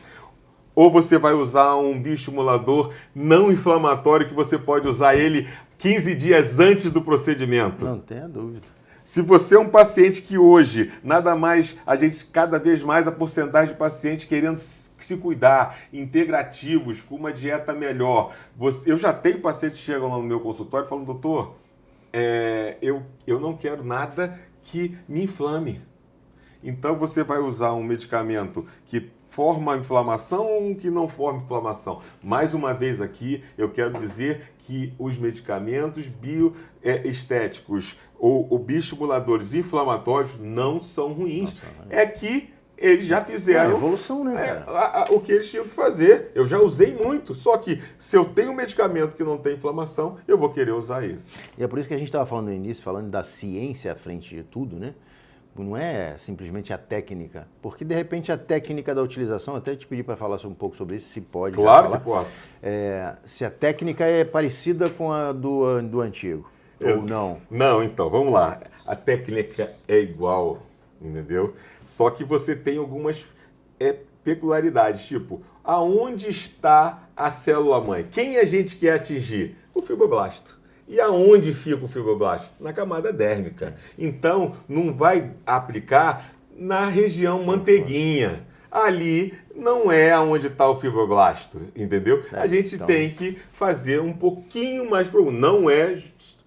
Ou você vai usar um bioestimulador não inflamatório que você pode usar ele 15 dias antes do procedimento. Não tenha dúvida. Se você é um paciente que hoje, nada mais, cada vez mais a porcentagem de pacientes querendo se cuidar, integrativos, com uma dieta melhor. Eu já tenho pacientes que chegam lá no meu consultório falando, doutor, eu não quero nada que me inflame. Então você vai usar um medicamento que forma inflamação ou um que não forma inflamação. Mais uma vez aqui, eu quero dizer que os medicamentos bioestéticos ou bioestimuladores inflamatórios não são ruins. É que eles já fizeram evolução, né, cara? O que eles tinham que fazer. Eu já usei muito, só que se eu tenho um medicamento que não tem inflamação, eu vou querer usar esse. E é por isso que a gente estava falando no início, falando da ciência à frente de tudo, né? Não é simplesmente a técnica, porque de repente a técnica da utilização, até te pedi para falar um pouco sobre isso, se pode. Claro que posso. Se a técnica é parecida com a do antigo, ou não? Não, então, vamos lá. A técnica é igual, entendeu? Só que você tem algumas peculiaridades, tipo, aonde está a célula-mãe? Quem a gente quer atingir? O fibroblasto. E aonde fica o fibroblasto? Na camada dérmica. Então, não vai aplicar na região manteiguinha. Ali não é onde está o fibroblasto, entendeu? A gente tem que fazer um pouquinho mais profundo. Não é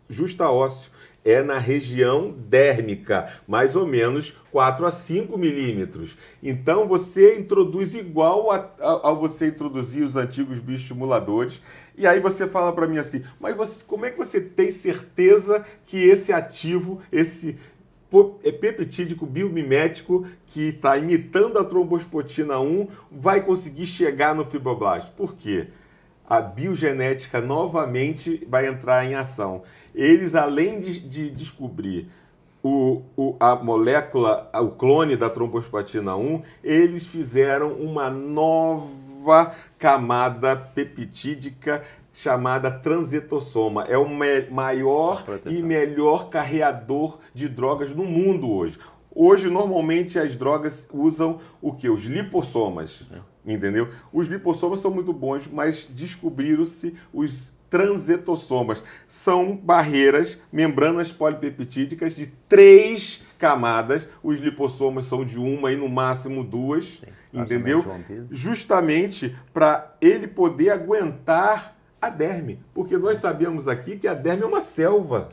justa ósseo, é na região dérmica, mais ou menos 4 a 5 milímetros. Então, você introduz igual ao você introduzir os antigos bioestimuladores. E aí você fala para mim assim, mas como é que você tem certeza que esse ativo, esse peptídico biomimético que está imitando a trombospotina 1 vai conseguir chegar no fibroblasto? Por quê? A biogenética novamente vai entrar em ação. Eles, além de descobrir a molécula, o clone da trombospotina 1, eles fizeram uma nova camada peptídica chamada transetossoma. É o maior e melhor carreador de drogas no mundo hoje. Hoje, normalmente, as drogas usam o quê? Os lipossomas, entendeu? Os lipossomas são muito bons, mas descobriram-se os transetossomas. São barreiras, membranas polipeptídicas de 3 camadas. Os lipossomas são de 1 e no máximo 2, entendeu? Justamente para ele poder aguentar a derme. Porque nós sabemos aqui que a derme é uma selva.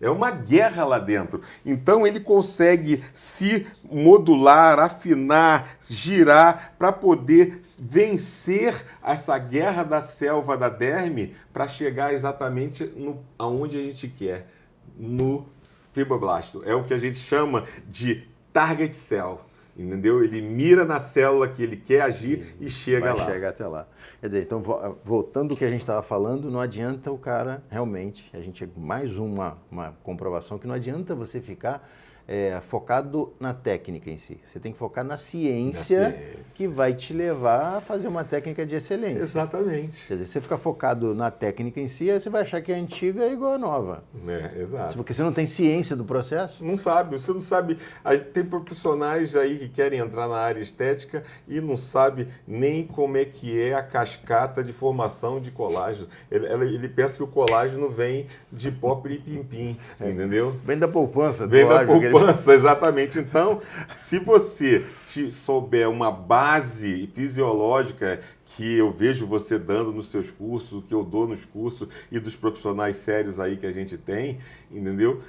É uma guerra lá dentro. Então ele consegue se modular, afinar, girar para poder vencer essa guerra da selva da derme para chegar exatamente aonde a gente quer, no fibroblasto. É o que a gente chama de target cell. Entendeu? Ele mira na célula que ele quer agir e chega lá. Vai chegar até lá. Quer dizer, então, voltando ao que a gente estava falando, não adianta o cara realmente, mais uma comprovação que não adianta você ficar focado na técnica em si. Você tem que focar na ciência que vai te levar a fazer uma técnica de excelência. Exatamente. Quer dizer, você ficar focado na técnica em si, aí você vai achar que a antiga é igual a nova. Exato. Porque você não tem ciência do processo. Não sabe, você não sabe. Tem profissionais aí que querem entrar na área estética e não sabe nem como é que é a cascata de formação de colágeno. Ele pensa que o colágeno vem de pó piripimpim, entendeu? Vem da poupança. Vem da poupança. Exatamente. Então, se você souber uma base fisiológica que eu vejo você dando nos seus cursos, que eu dou nos cursos e dos profissionais sérios aí que a gente tem, entendeu?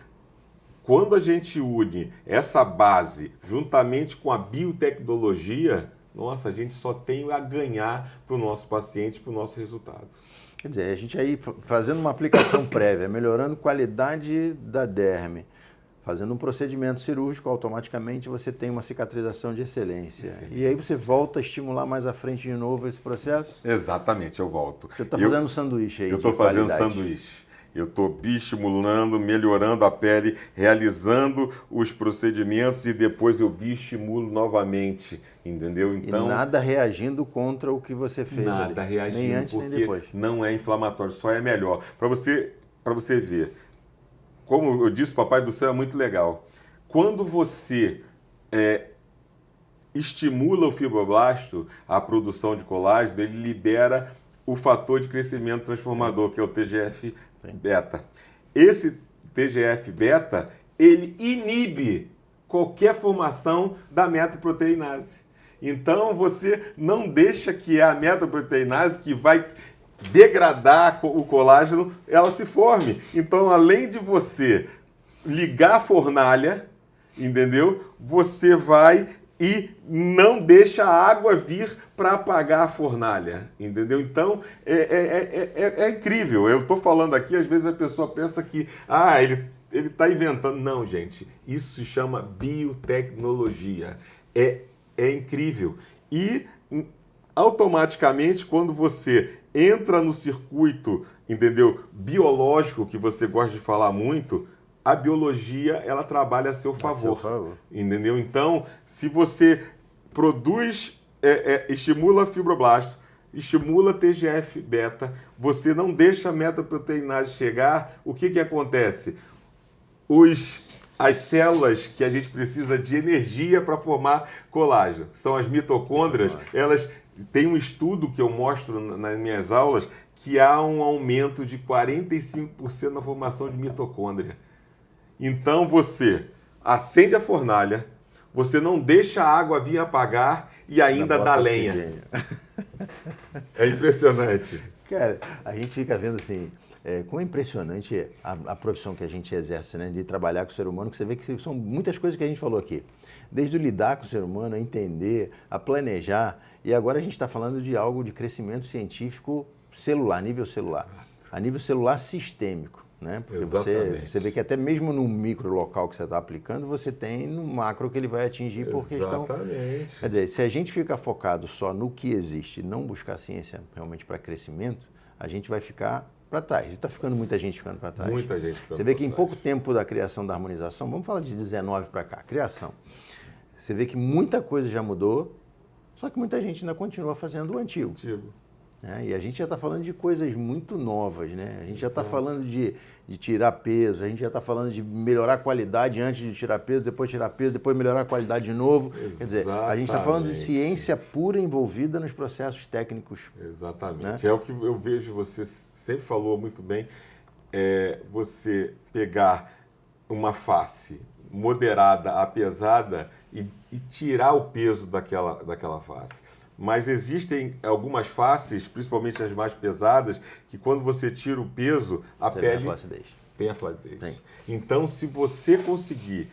Quando a gente une essa base juntamente com a biotecnologia, nossa, a gente só tem a ganhar para o nosso paciente, para o nosso resultado. Quer dizer, a gente aí fazendo uma aplicação prévia, melhorando a qualidade da derme, fazendo um procedimento cirúrgico, automaticamente você tem uma cicatrização de excelência. E aí você volta a estimular mais à frente de novo esse processo? Exatamente, eu volto. Você está fazendo sanduíche aí. Eu estou fazendo sanduíche. Eu estou bioestimulando, melhorando a pele, realizando os procedimentos e depois eu bioestimulo novamente, entendeu? Então, e nada reagindo contra o que você fez. Nada ali. reagindo, nem antes, porque nem depois. não é inflamatório, só é melhor. Para você ver, como eu disse, Papai do Céu é muito legal. Quando você estimula o fibroblasto, a produção de colágeno, ele libera o fator de crescimento transformador, que é o TGF-beta. Esse TGF-beta, ele inibe qualquer formação da metaproteinase. Então, você não deixa que a metaproteinase, que vai degradar o colágeno, ela se forme. Então, além de você ligar a fornalha, entendeu? Você vai e não deixa a água vir para apagar a fornalha, entendeu? Então, é incrível. Eu estou falando aqui, às vezes a pessoa pensa que ele está inventando. Não, gente, isso se chama biotecnologia. É incrível. E, automaticamente, quando você entra no circuito, entendeu, biológico, que você gosta de falar muito, a biologia, ela trabalha a seu favor, entendeu? Então, se você produz, estimula fibroblasto, estimula TGF-beta, você não deixa a metaproteinase chegar, o que acontece? As células que a gente precisa de energia para formar colágeno, são as mitocôndrias, elas têm um estudo que eu mostro nas minhas aulas, que há um aumento de 45% na formação de mitocôndria. Então você acende a fornalha, você não deixa a água vir apagar e ainda dá lenha. É impressionante. Cara, a gente fica vendo assim, como é impressionante a profissão que a gente exerce, né, de trabalhar com o ser humano, que você vê que são muitas coisas que a gente falou aqui. Desde o lidar com o ser humano, a entender, a planejar, e agora a gente está falando de algo de crescimento científico celular, nível celular, a nível celular sistêmico. Né? Porque você vê que até mesmo no micro local que você está aplicando, você tem no macro que ele vai atingir por questão... Quer dizer, se a gente fica focado só no que existe e não buscar ciência realmente para crescimento, a gente vai ficar para trás. E está ficando muita gente ficando para trás. Muita gente ficando. Você vê que em pouco tempo da criação da harmonização, vamos falar de 19 para cá, criação. Você vê que muita coisa já mudou, só que muita gente ainda continua fazendo o antigo. E a gente já está falando de coisas muito novas, né? A gente já está falando de tirar peso, a gente já está falando de melhorar a qualidade antes de tirar peso, depois melhorar a qualidade de novo. Quer dizer, a gente está falando de ciência pura envolvida nos processos técnicos. Exatamente. Né? É o que eu vejo, você sempre falou muito bem, você pegar uma face moderada a pesada e tirar o peso daquela face. Mas existem algumas faces, principalmente as mais pesadas, que quando você tira o peso, a pele tem a flacidez. Então, se você conseguir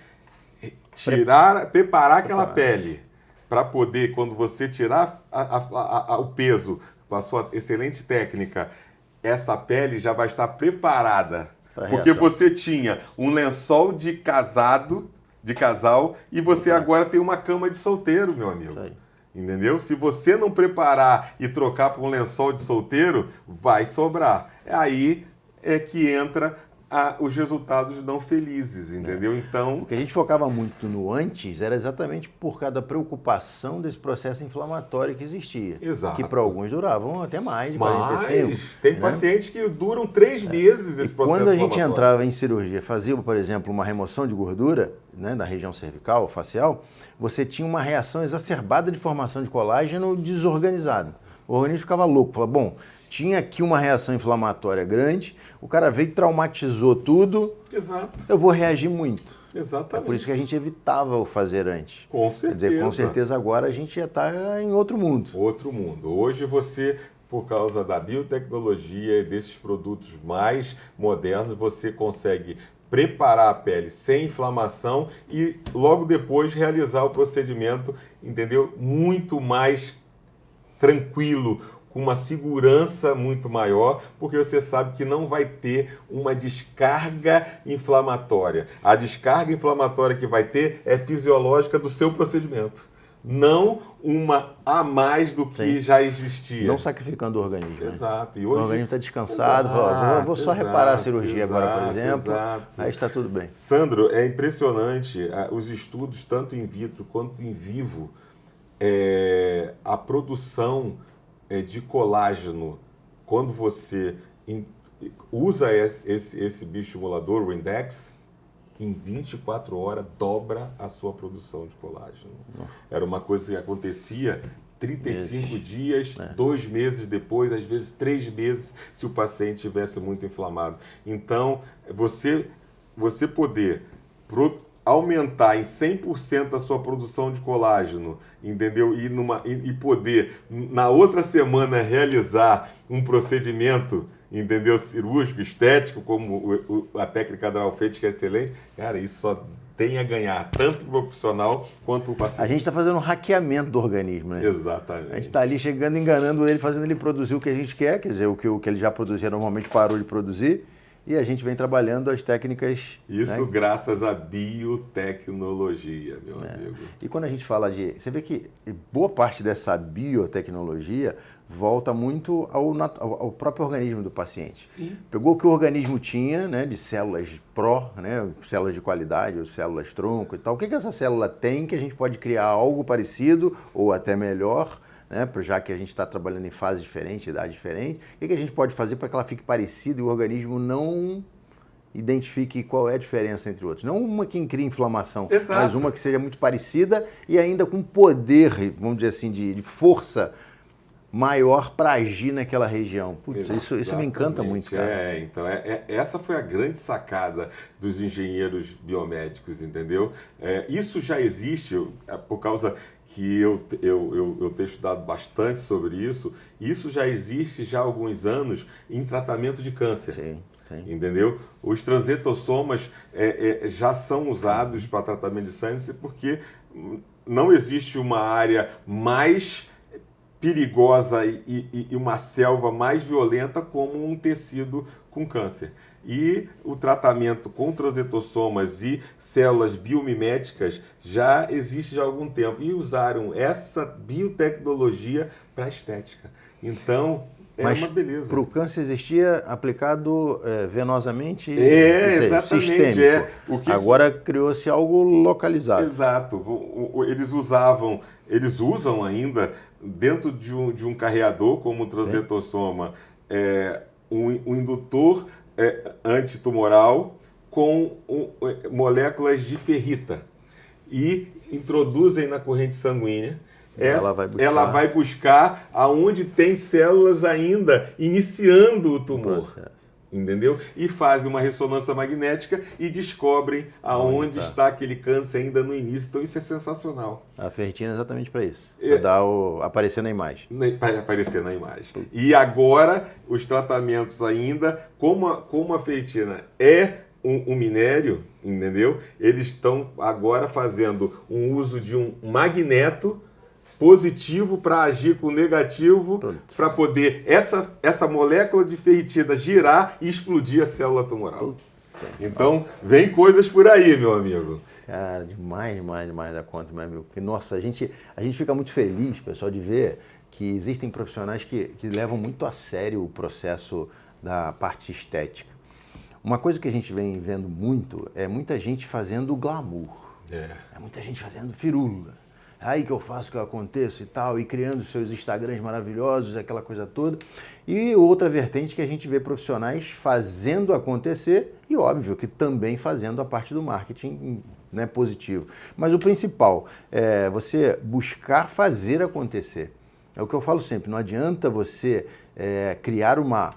preparar aquela pele para poder, quando você tirar o peso com a sua excelente técnica, essa pele já vai estar preparada. Porque você tinha um lençol de casal e você agora tem uma cama de solteiro, meu amigo. Entendeu? Se você não preparar e trocar por um lençol de solteiro, vai sobrar. Aí é que entra os resultados não felizes, entendeu? Então, o que a gente focava muito no antes era exatamente por causa da preocupação desse processo inflamatório que existia. Exato. Que para alguns duravam até mais de 45. Mas tem pacientes que duram 3 meses esse processo quando a gente entrava em cirurgia, fazia, por exemplo, uma remoção de gordura, né, da região cervical, facial, você tinha uma reação exacerbada de formação de colágeno desorganizado. O organismo ficava louco, falava, bom, tinha aqui uma reação inflamatória grande, o cara veio e traumatizou tudo, Exato. Eu vou reagir muito. Exatamente. É por isso que a gente evitava o fazer antes. Com certeza. Quer dizer, com certeza agora a gente já está em outro mundo. Outro mundo. Hoje você, por causa da biotecnologia e desses produtos mais modernos, você consegue preparar a pele sem inflamação e logo depois realizar o procedimento, entendeu? Muito mais tranquilo, com uma segurança muito maior, porque você sabe que não vai ter uma descarga inflamatória. A descarga inflamatória que vai ter é fisiológica do seu procedimento. não uma a mais do que já existia. Não sacrificando o organismo. Exato. Né? E hoje, o organismo está descansado, fala, vou só reparar a cirurgia agora, por exemplo, aí está tudo bem. Sandro, é impressionante os estudos, tanto in vitro quanto in vivo, a produção de colágeno, quando você usa esse bioestimulador, o Index, em 24 horas dobra a sua produção de colágeno. Era uma coisa que acontecia 35 dias, 2 meses depois, às vezes 3 meses, se o paciente estivesse muito inflamado. Então, você poder aumentar em 100% a sua produção de colágeno, entendeu? E poder, na outra semana, realizar um procedimento, entendeu? Cirúrgico, estético, como a técnica da Alfete, que é excelente, cara, isso só tem a ganhar, tanto o profissional quanto o paciente. A gente está fazendo um hackeamento do organismo, né? Exatamente. A gente está ali chegando, enganando ele, fazendo ele produzir o que a gente quer dizer, o que ele já produzia normalmente parou de produzir, e a gente vem trabalhando as técnicas... Isso, né? Graças à biotecnologia, meu amigo. E quando a gente fala de... Você vê que boa parte dessa biotecnologia volta muito ao próprio organismo do paciente. Sim. Pegou o que o organismo tinha, né, de células pró, né, células de qualidade, ou células tronco e tal. O que essa célula tem que a gente pode criar algo parecido ou até melhor, né, já que a gente está trabalhando em fase diferente, idade diferente. O que a gente pode fazer para que ela fique parecida e o organismo não identifique qual é a diferença entre outros. Não uma que crie inflamação, Exato. Mas uma que seja muito parecida e ainda com poder, vamos dizer assim, de força maior para agir naquela região. Putz, isso me encanta muito, cara. Então, essa foi a grande sacada dos engenheiros biomédicos, entendeu? Isso já existe, por causa que eu tenho estudado bastante sobre isso já existe já há alguns anos em tratamento de câncer. Sim. Entendeu? Os transetossomas já são usados para tratamento de câncer porque não existe uma área mais perigosa e uma selva mais violenta como um tecido com câncer. E o tratamento com transetossomas e células biomiméticas já existe há algum tempo. E usaram essa biotecnologia para a estética. Então, mas uma beleza. Para o câncer existia aplicado venosamente, exatamente. Sistêmico. Agora criou-se algo localizado. Exato. Eles usam ainda, dentro de um carreador, como o transetosoma, um indutor antitumoral com moléculas de ferrita e introduzem na corrente sanguínea. Ela vai buscar aonde tem células ainda iniciando o tumor. Entendeu? E fazem uma ressonância magnética e descobrem aonde está aquele câncer ainda no início. Então isso é sensacional. A ferritina é exatamente para isso. Para aparecer na imagem. Para aparecer na imagem. E agora, os tratamentos ainda, como a ferritina é um minério, entendeu? Eles estão agora fazendo um uso de um magneto positivo para agir com negativo, para poder essa molécula de ferritina girar e explodir a célula tumoral. Então, vem coisas por aí, meu amigo. Cara, demais da conta, meu amigo. Porque, nossa, a gente fica muito feliz, pessoal, de ver que existem profissionais que levam muito a sério o processo da parte estética. Uma coisa que a gente vem vendo muito é muita gente fazendo glamour. É muita gente fazendo firula. Aí que eu faço, que eu aconteço e tal, e criando seus Instagrams maravilhosos, aquela coisa toda. E outra vertente que a gente vê profissionais fazendo acontecer e, óbvio, que também fazendo a parte do marketing, né, positivo. Mas o principal é você buscar fazer acontecer. É o que eu falo sempre, não adianta você criar uma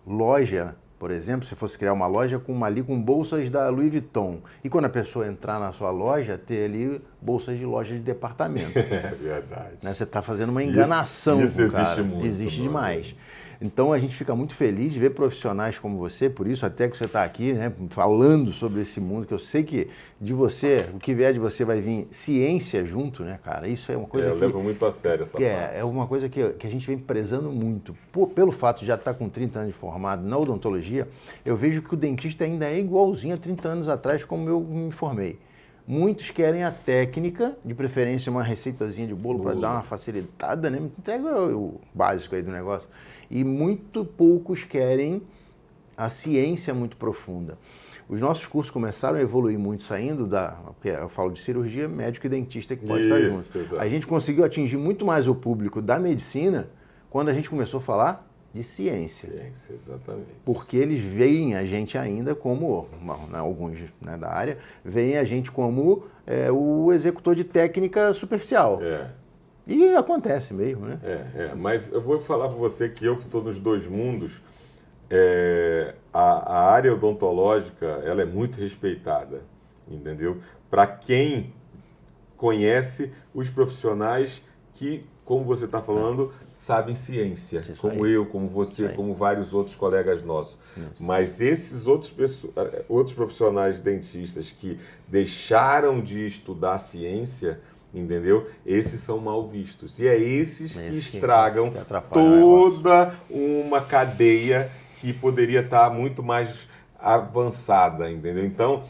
loja. Por exemplo, se fosse criar uma loja com bolsas da Louis Vuitton. E quando a pessoa entrar na sua loja, ter ali bolsas de loja de departamento. É verdade. Né? Você está fazendo uma enganação. Isso existe muito. Existe demais. Então a gente fica muito feliz de ver profissionais como você, por isso até que você está aqui, né, falando sobre esse mundo, que eu sei que de você, o que vier de você vai vir ciência junto, né, cara? Isso é uma coisa eu levo muito a sério essa parte. É uma coisa que a gente vem prezando muito. Pelo fato de já estar com 30 anos de formado na odontologia, eu vejo que o dentista ainda é igualzinho a 30 anos atrás, como eu me formei. Muitos querem a técnica, de preferência uma receitazinha de bolo para dar uma facilitada, né? Entrega o básico aí do negócio. E muito poucos querem a ciência muito profunda. Os nossos cursos começaram a evoluir muito saindo porque eu falo de cirurgia, médico e dentista que pode estar junto. Exato. A gente conseguiu atingir muito mais o público da medicina quando a gente começou a falar de ciência. Ciência, exatamente. Porque eles veem a gente ainda como, alguns da área, veem a gente como o executor de técnica superficial. E acontece mesmo, né? Mas eu vou falar para você que eu que estou nos dois mundos, a área odontológica ela é muito respeitada, entendeu? Para quem conhece os profissionais que, como você está falando, sabem ciência, como eu, como você, como vários outros colegas nossos. Mas esses outros profissionais dentistas que deixaram de estudar ciência, entendeu? Esses são mal vistos. E é esses que estragam toda uma cadeia que poderia estar muito mais avançada, entendeu? Então,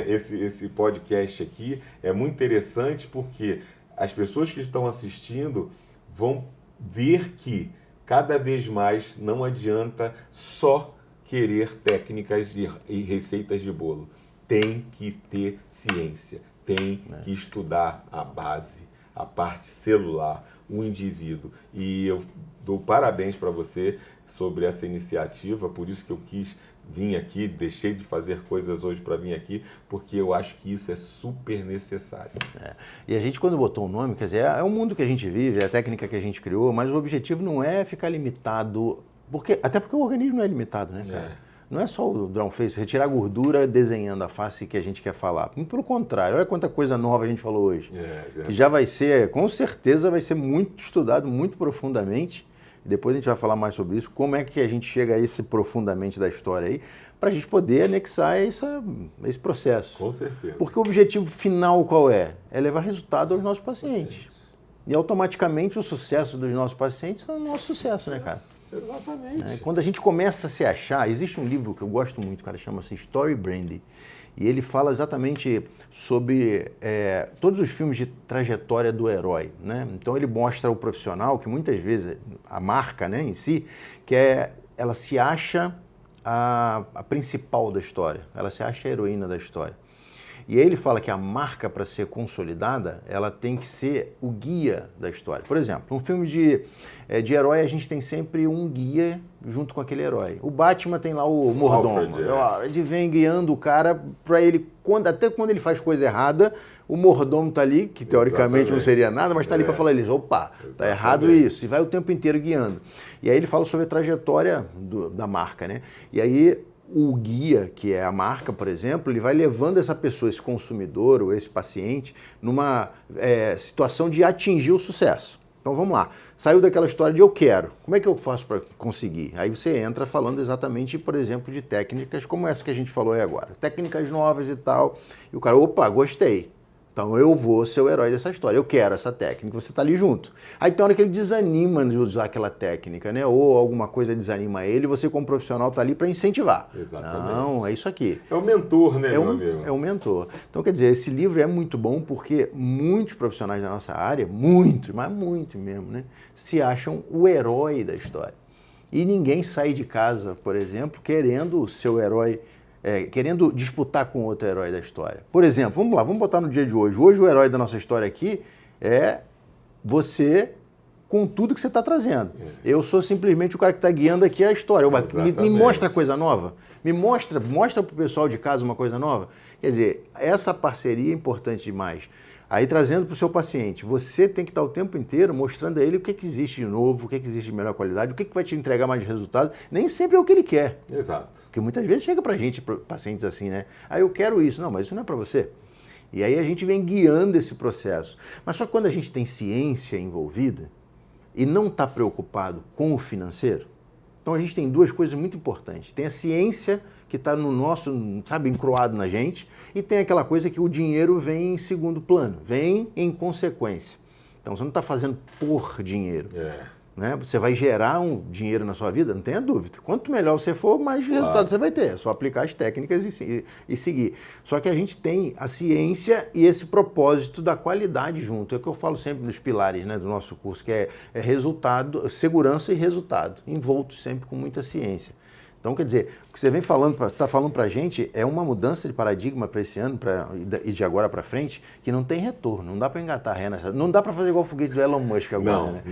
esse podcast aqui é muito interessante porque as pessoas que estão assistindo vão ver que cada vez mais não adianta só querer técnicas e receitas de bolo. Tem que ter ciência, tem que estudar a base, a parte celular, o indivíduo. E eu dou parabéns para você sobre essa iniciativa, por isso que eu quis vir aqui, deixei de fazer coisas hoje para vir aqui, porque eu acho que isso é super necessário. E a gente, quando botou o nome, quer dizer, é o mundo que a gente vive, é a técnica que a gente criou, mas o objetivo não é ficar limitado, até porque o organismo não é limitado, né, cara? Não é só o drawn face, retirar a gordura desenhando a face que a gente quer falar. Muito pelo contrário, olha quanta coisa nova a gente falou hoje. Que já vai ser, com certeza, vai ser muito estudado, muito profundamente. Depois a gente vai falar mais sobre isso, como é que a gente chega a esse profundamente da história aí, para a gente poder anexar esse processo. Com certeza. Porque o objetivo final qual é? É levar resultado aos nossos pacientes. E automaticamente o sucesso dos nossos pacientes é o nosso sucesso, né, cara? Exatamente. Quando a gente começa a se achar, existe um livro que eu gosto muito, cara, chama-se Story Brand. E ele fala exatamente sobre todos os filmes de trajetória do herói, né? Então ele mostra o profissional que muitas vezes, a marca, né, em si, ela se acha a principal da história, ela se acha a heroína da história. E aí ele fala que a marca, para ser consolidada, ela tem que ser o guia da história. Por exemplo, um filme de herói, a gente tem sempre um guia junto com aquele herói. O Batman tem lá o mordomo. Ele vem guiando o cara para ele, até quando ele faz coisa errada, o mordomo tá ali, que teoricamente não seria nada, mas tá ali para falar eles, opa, tá errado isso, e vai o tempo inteiro guiando. E aí ele fala sobre a trajetória da marca, né? E aí o guia, que é a marca, por exemplo, ele vai levando essa pessoa, esse consumidor ou esse paciente, numa situação de atingir o sucesso. Então vamos lá, saiu daquela história de eu quero, como é que eu faço para conseguir? Aí você entra falando exatamente, por exemplo, de técnicas como essa que a gente falou aí agora, técnicas novas e tal, e o cara, opa, gostei. Então eu vou ser o herói dessa história, eu quero essa técnica, você está ali junto. Aí tem hora que ele desanima de usar aquela técnica, né? Ou alguma coisa desanima ele, você como profissional está ali para incentivar. Exatamente. Não, é isso aqui. É o mentor, né, meu amigo? É o mentor. Então, quer dizer, esse livro é muito bom porque muitos profissionais da nossa área, muitos, mas muito mesmo, né? Se acham o herói da história. E ninguém sai de casa, por exemplo, querendo o seu herói, querendo disputar com outro herói da história. Por exemplo, vamos lá, vamos botar no dia de hoje. Hoje o herói da nossa história aqui é você com tudo que você está trazendo. Eu sou simplesmente o cara que está guiando aqui a história. Me mostra coisa nova. Mostra para o pessoal de casa uma coisa nova. Quer dizer, essa parceria é importante demais. Aí trazendo para o seu paciente, você tem que estar o tempo inteiro mostrando a ele o que existe de novo, o que existe de melhor qualidade, o que vai te entregar mais resultado. Nem sempre é o que ele quer. Exato. Porque muitas vezes chega para a gente, pacientes assim, né? Ah, eu quero isso. Não, mas isso não é para você. E aí a gente vem guiando esse processo. Mas só que quando a gente tem ciência envolvida e não está preocupado com o financeiro, então a gente tem duas coisas muito importantes. Tem a ciência que está no nosso, sabe, encroado na gente, e tem aquela coisa que o dinheiro vem em segundo plano, vem em consequência. Então você não está fazendo por dinheiro. né? Você vai gerar um dinheiro na sua vida, não tenha dúvida. Quanto melhor você for, mais resultado você vai ter. É só aplicar as técnicas e seguir. Só que a gente tem a ciência e esse propósito da qualidade junto. É o que eu falo sempre nos pilares, né, do nosso curso, que é resultado, segurança e resultado, envoltos sempre com muita ciência. Então, quer dizer, o que você vem falando, está falando para a gente é uma mudança de paradigma para esse ano e de agora para frente que não tem retorno, não dá para engatar ré nessa. Não dá para fazer igual o foguete do Elon Musk agora, não, né?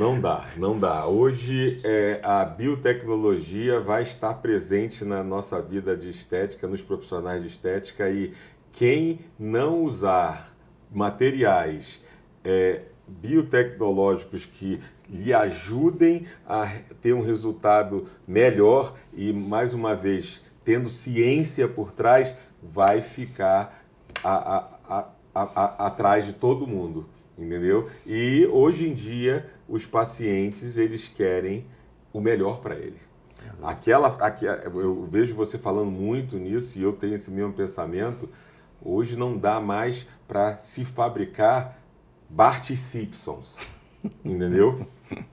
Não dá. Hoje a biotecnologia vai estar presente na nossa vida de estética, nos profissionais de estética, e quem não usar materiais biotecnológicos que lhe ajudem a ter um resultado melhor e, mais uma vez, tendo ciência por trás, vai ficar atrás de todo mundo, entendeu? E, hoje em dia, os pacientes, eles querem o melhor para ele. Eu vejo você falando muito nisso e eu tenho esse mesmo pensamento. Hoje não dá mais para se fabricar Bart Simpsons, entendeu?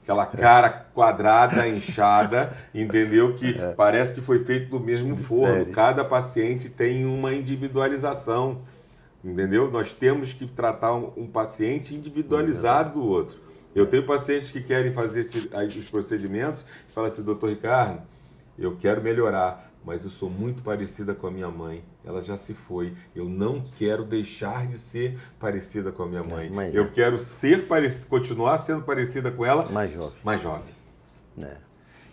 Aquela cara quadrada, inchada, entendeu? Que parece que foi feito do mesmo forno. Sério? Cada paciente tem uma individualização, entendeu? Nós temos que tratar um paciente individualizado do outro. Eu tenho pacientes que querem fazer os procedimentos e falam assim: doutor Ricardo, eu quero melhorar, mas eu sou muito parecida com a minha mãe. Ela já se foi. Eu não quero deixar de ser parecida com a minha mãe. Eu quero continuar sendo parecida com ela, mais jovem.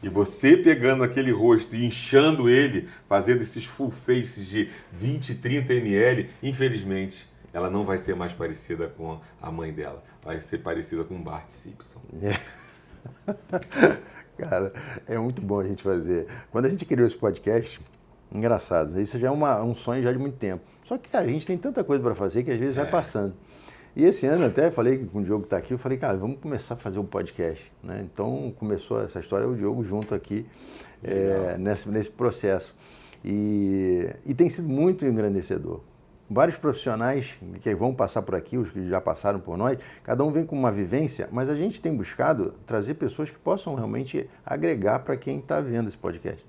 E você pegando aquele rosto e inchando ele, fazendo esses full faces de 20, 30 ml, infelizmente, ela não vai ser mais parecida com a mãe dela. Vai ser parecida com Bart Simpson. Cara, é muito bom a gente fazer. Quando a gente criou esse podcast, engraçado, isso já é um sonho já de muito tempo. Só que, cara, a gente tem tanta coisa para fazer que às vezes vai passando. E esse ano até falei com o Diogo que está aqui, eu falei, cara, vamos começar a fazer um podcast, né? Então começou essa história, o Diogo junto aqui nesse processo. E tem sido muito engrandecedor. Vários profissionais que vão passar por aqui, os que já passaram por nós, cada um vem com uma vivência, mas a gente tem buscado trazer pessoas que possam realmente agregar para quem está vendo esse podcast.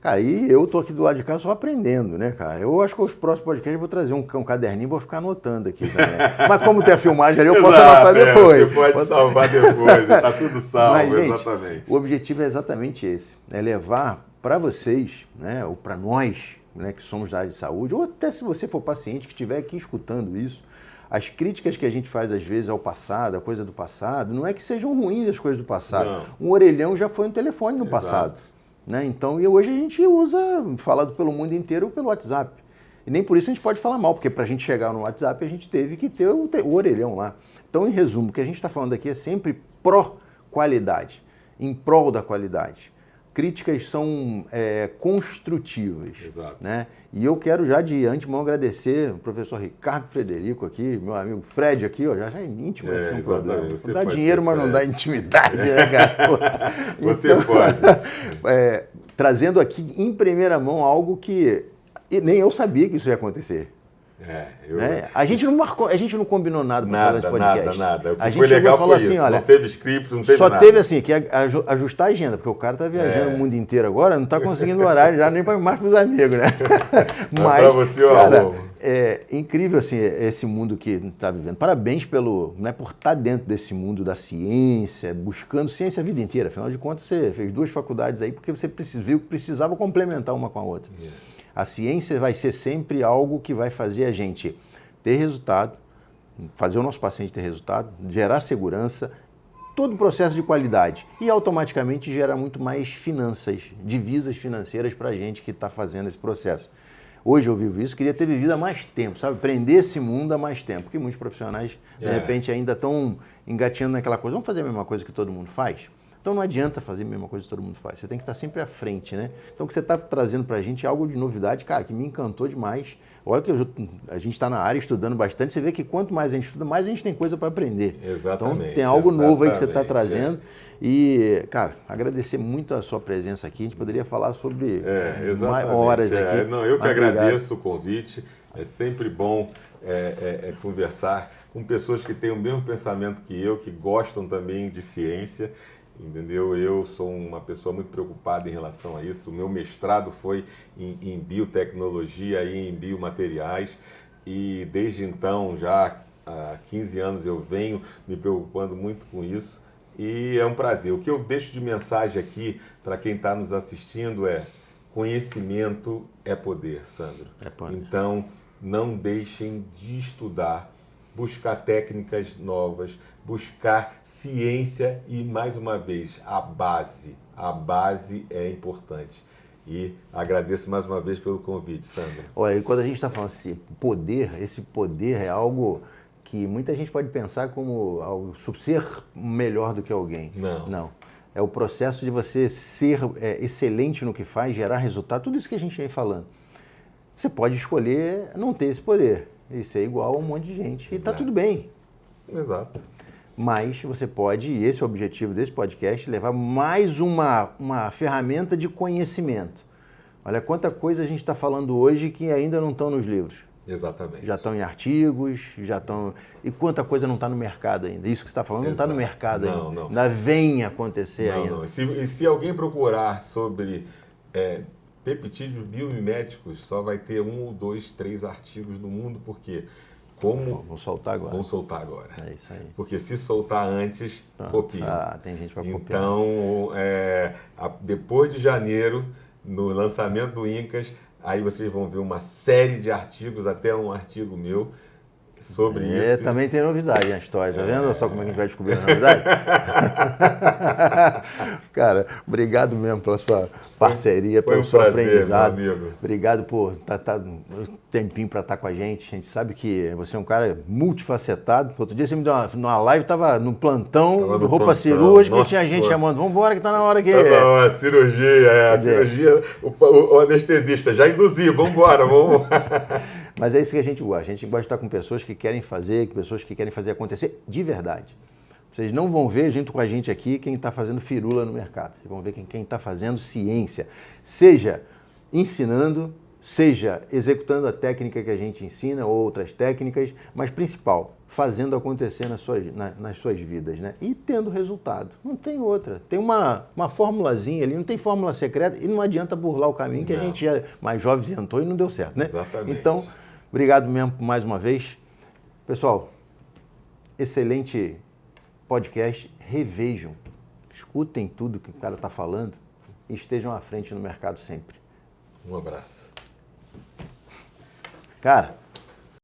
Cara, e eu tô aqui do lado de cá só aprendendo, né, cara? Eu acho que os próximos podcasts eu vou trazer um caderninho e vou ficar anotando aqui também. Mas como tem a filmagem ali, eu posso anotar depois. Você pode salvar depois, tá tudo salvo, mas, gente, exatamente. O objetivo é exatamente esse, é levar para vocês, né, ou para nós, né, que somos da área de saúde, ou até se você for paciente que estiver aqui escutando isso, as críticas que a gente faz às vezes ao passado, a coisa do passado, não é que sejam ruins as coisas do passado. Não. Um orelhão já foi um telefone no passado. Né? Então, e hoje a gente usa, falado pelo mundo inteiro, pelo WhatsApp. E nem por isso a gente pode falar mal, porque para a gente chegar no WhatsApp a gente teve que ter o orelhão lá. Então, em resumo, o que a gente está falando aqui é sempre pró-qualidade, em prol da qualidade. Críticas são construtivas. Exato. Né? E eu quero já de antemão agradecer o professor Ricardo Frederico aqui, meu amigo Fred aqui, ó, já é íntimo, assim, um problema. Não dá dinheiro, mas não dá intimidade, né, cara? Você pode. Trazendo aqui em primeira mão algo que nem eu sabia que isso ia acontecer. Né? A gente não marcou, a gente não combinou nada para fazer esse podcast. Nada. O que a gente foi legal falou foi assim, isso. olha, não teve script, não teve só nada. teve assim, que ajustar a agenda, porque o cara tá viajando o mundo inteiro agora, não tá conseguindo horário já nem mais para os amigos, né? Mas para você, cara, é incrível assim, esse mundo que está vivendo. Parabéns por estar dentro desse mundo da ciência, buscando ciência a vida inteira. Afinal de contas, você fez 2 faculdades aí porque você viu que precisava complementar uma com a outra. A ciência vai ser sempre algo que vai fazer a gente ter resultado, fazer o nosso paciente ter resultado, gerar segurança, todo o processo de qualidade e automaticamente gera muito mais finanças, divisas financeiras para a gente que está fazendo esse processo. Hoje eu vivo isso, queria ter vivido há mais tempo, sabe? Aprender esse mundo há mais tempo, porque muitos profissionais, de repente, ainda estão engatinhando naquela coisa, vamos fazer a mesma coisa que todo mundo faz? Então não adianta fazer a mesma coisa que todo mundo faz, você tem que estar sempre à frente, né? Então o que você está trazendo para a gente é algo de novidade, cara, que me encantou demais. Olha que a gente está na área estudando bastante, você vê que quanto mais a gente estuda, mais a gente tem coisa para aprender. Exatamente. Então tem algo novo aí que você está trazendo. E, cara, agradecer muito a sua presença aqui, a gente poderia falar sobre horas aqui. Não, eu que agradeço o convite, é sempre bom conversar com pessoas que têm o mesmo pensamento que eu, que gostam também de ciência. entendeu? Eu sou uma pessoa muito preocupada em relação a isso. O meu mestrado foi em biotecnologia e em biomateriais, e desde então, já há 15 anos, eu venho me preocupando muito com isso, e é um prazer. O que eu deixo de mensagem aqui para quem está nos assistindo é: conhecimento é poder, Sandro. É poder. Então, não deixem de estudar, buscar técnicas novas, buscar ciência e, mais uma vez, a base. A base é importante. E agradeço mais uma vez pelo convite, Sandro. Olha, e quando a gente está falando assim, poder, esse poder é algo que muita gente pode pensar como algo, ser melhor do que alguém. Não. É o processo de você ser excelente no que faz, gerar resultado, tudo isso que a gente vem falando. Você pode escolher não ter esse poder e ser igual a um monte de gente. E está tudo bem. Exato. Mas você pode, e esse é o objetivo desse podcast, levar mais uma ferramenta de conhecimento. Olha quanta coisa a gente está falando hoje que ainda não estão nos livros. Exatamente. Já estão em artigos, já estão... E quanta coisa não está no mercado ainda. Isso que você está falando não está no mercado ainda. Não. Ainda vem acontecer ainda. Não. E se alguém procurar sobre peptídeos biomiméticos, só vai ter 1, 2, 3 artigos no mundo, porque Vamos soltar agora. Vamos soltar agora. É isso aí. Porque se soltar antes, copia. Tem gente para copiar. Então, depois de janeiro, no lançamento do Incas, aí vocês vão ver uma série de artigos, até um artigo meu, sobre isso. Também tem novidade na história, tá vendo? Só como é que a gente vai descobrir a novidade? Cara, obrigado mesmo pela sua parceria, pelo seu aprendizado. Meu amigo. Obrigado por estar um tempinho para estar com a gente. A gente sabe que você é um cara multifacetado. Outro dia você me deu uma live, estava no plantão, roupa cirúrgica, e tinha gente chamando, vamos embora que está na hora que... Cirurgia, cirurgia, o anestesista, já induzi, vamos embora, vamos... Mas é isso que a gente gosta. A gente gosta de estar com pessoas que querem fazer, pessoas que querem fazer acontecer de verdade. Vocês não vão ver, junto com a gente aqui, quem está fazendo firula no mercado. Vocês vão ver quem está fazendo ciência. Seja ensinando, seja executando a técnica que a gente ensina, ou outras técnicas, mas principal, fazendo acontecer nas suas vidas, né? E tendo resultado. Não tem outra. Tem uma formulazinha ali, não tem fórmula secreta e não adianta burlar o caminho que a gente é mais jovem tentou e não deu certo, né? Exatamente. Então, obrigado mesmo mais uma vez. Pessoal, excelente podcast. Revejam, escutem tudo que o cara está falando e estejam à frente no mercado sempre. Um abraço. Cara,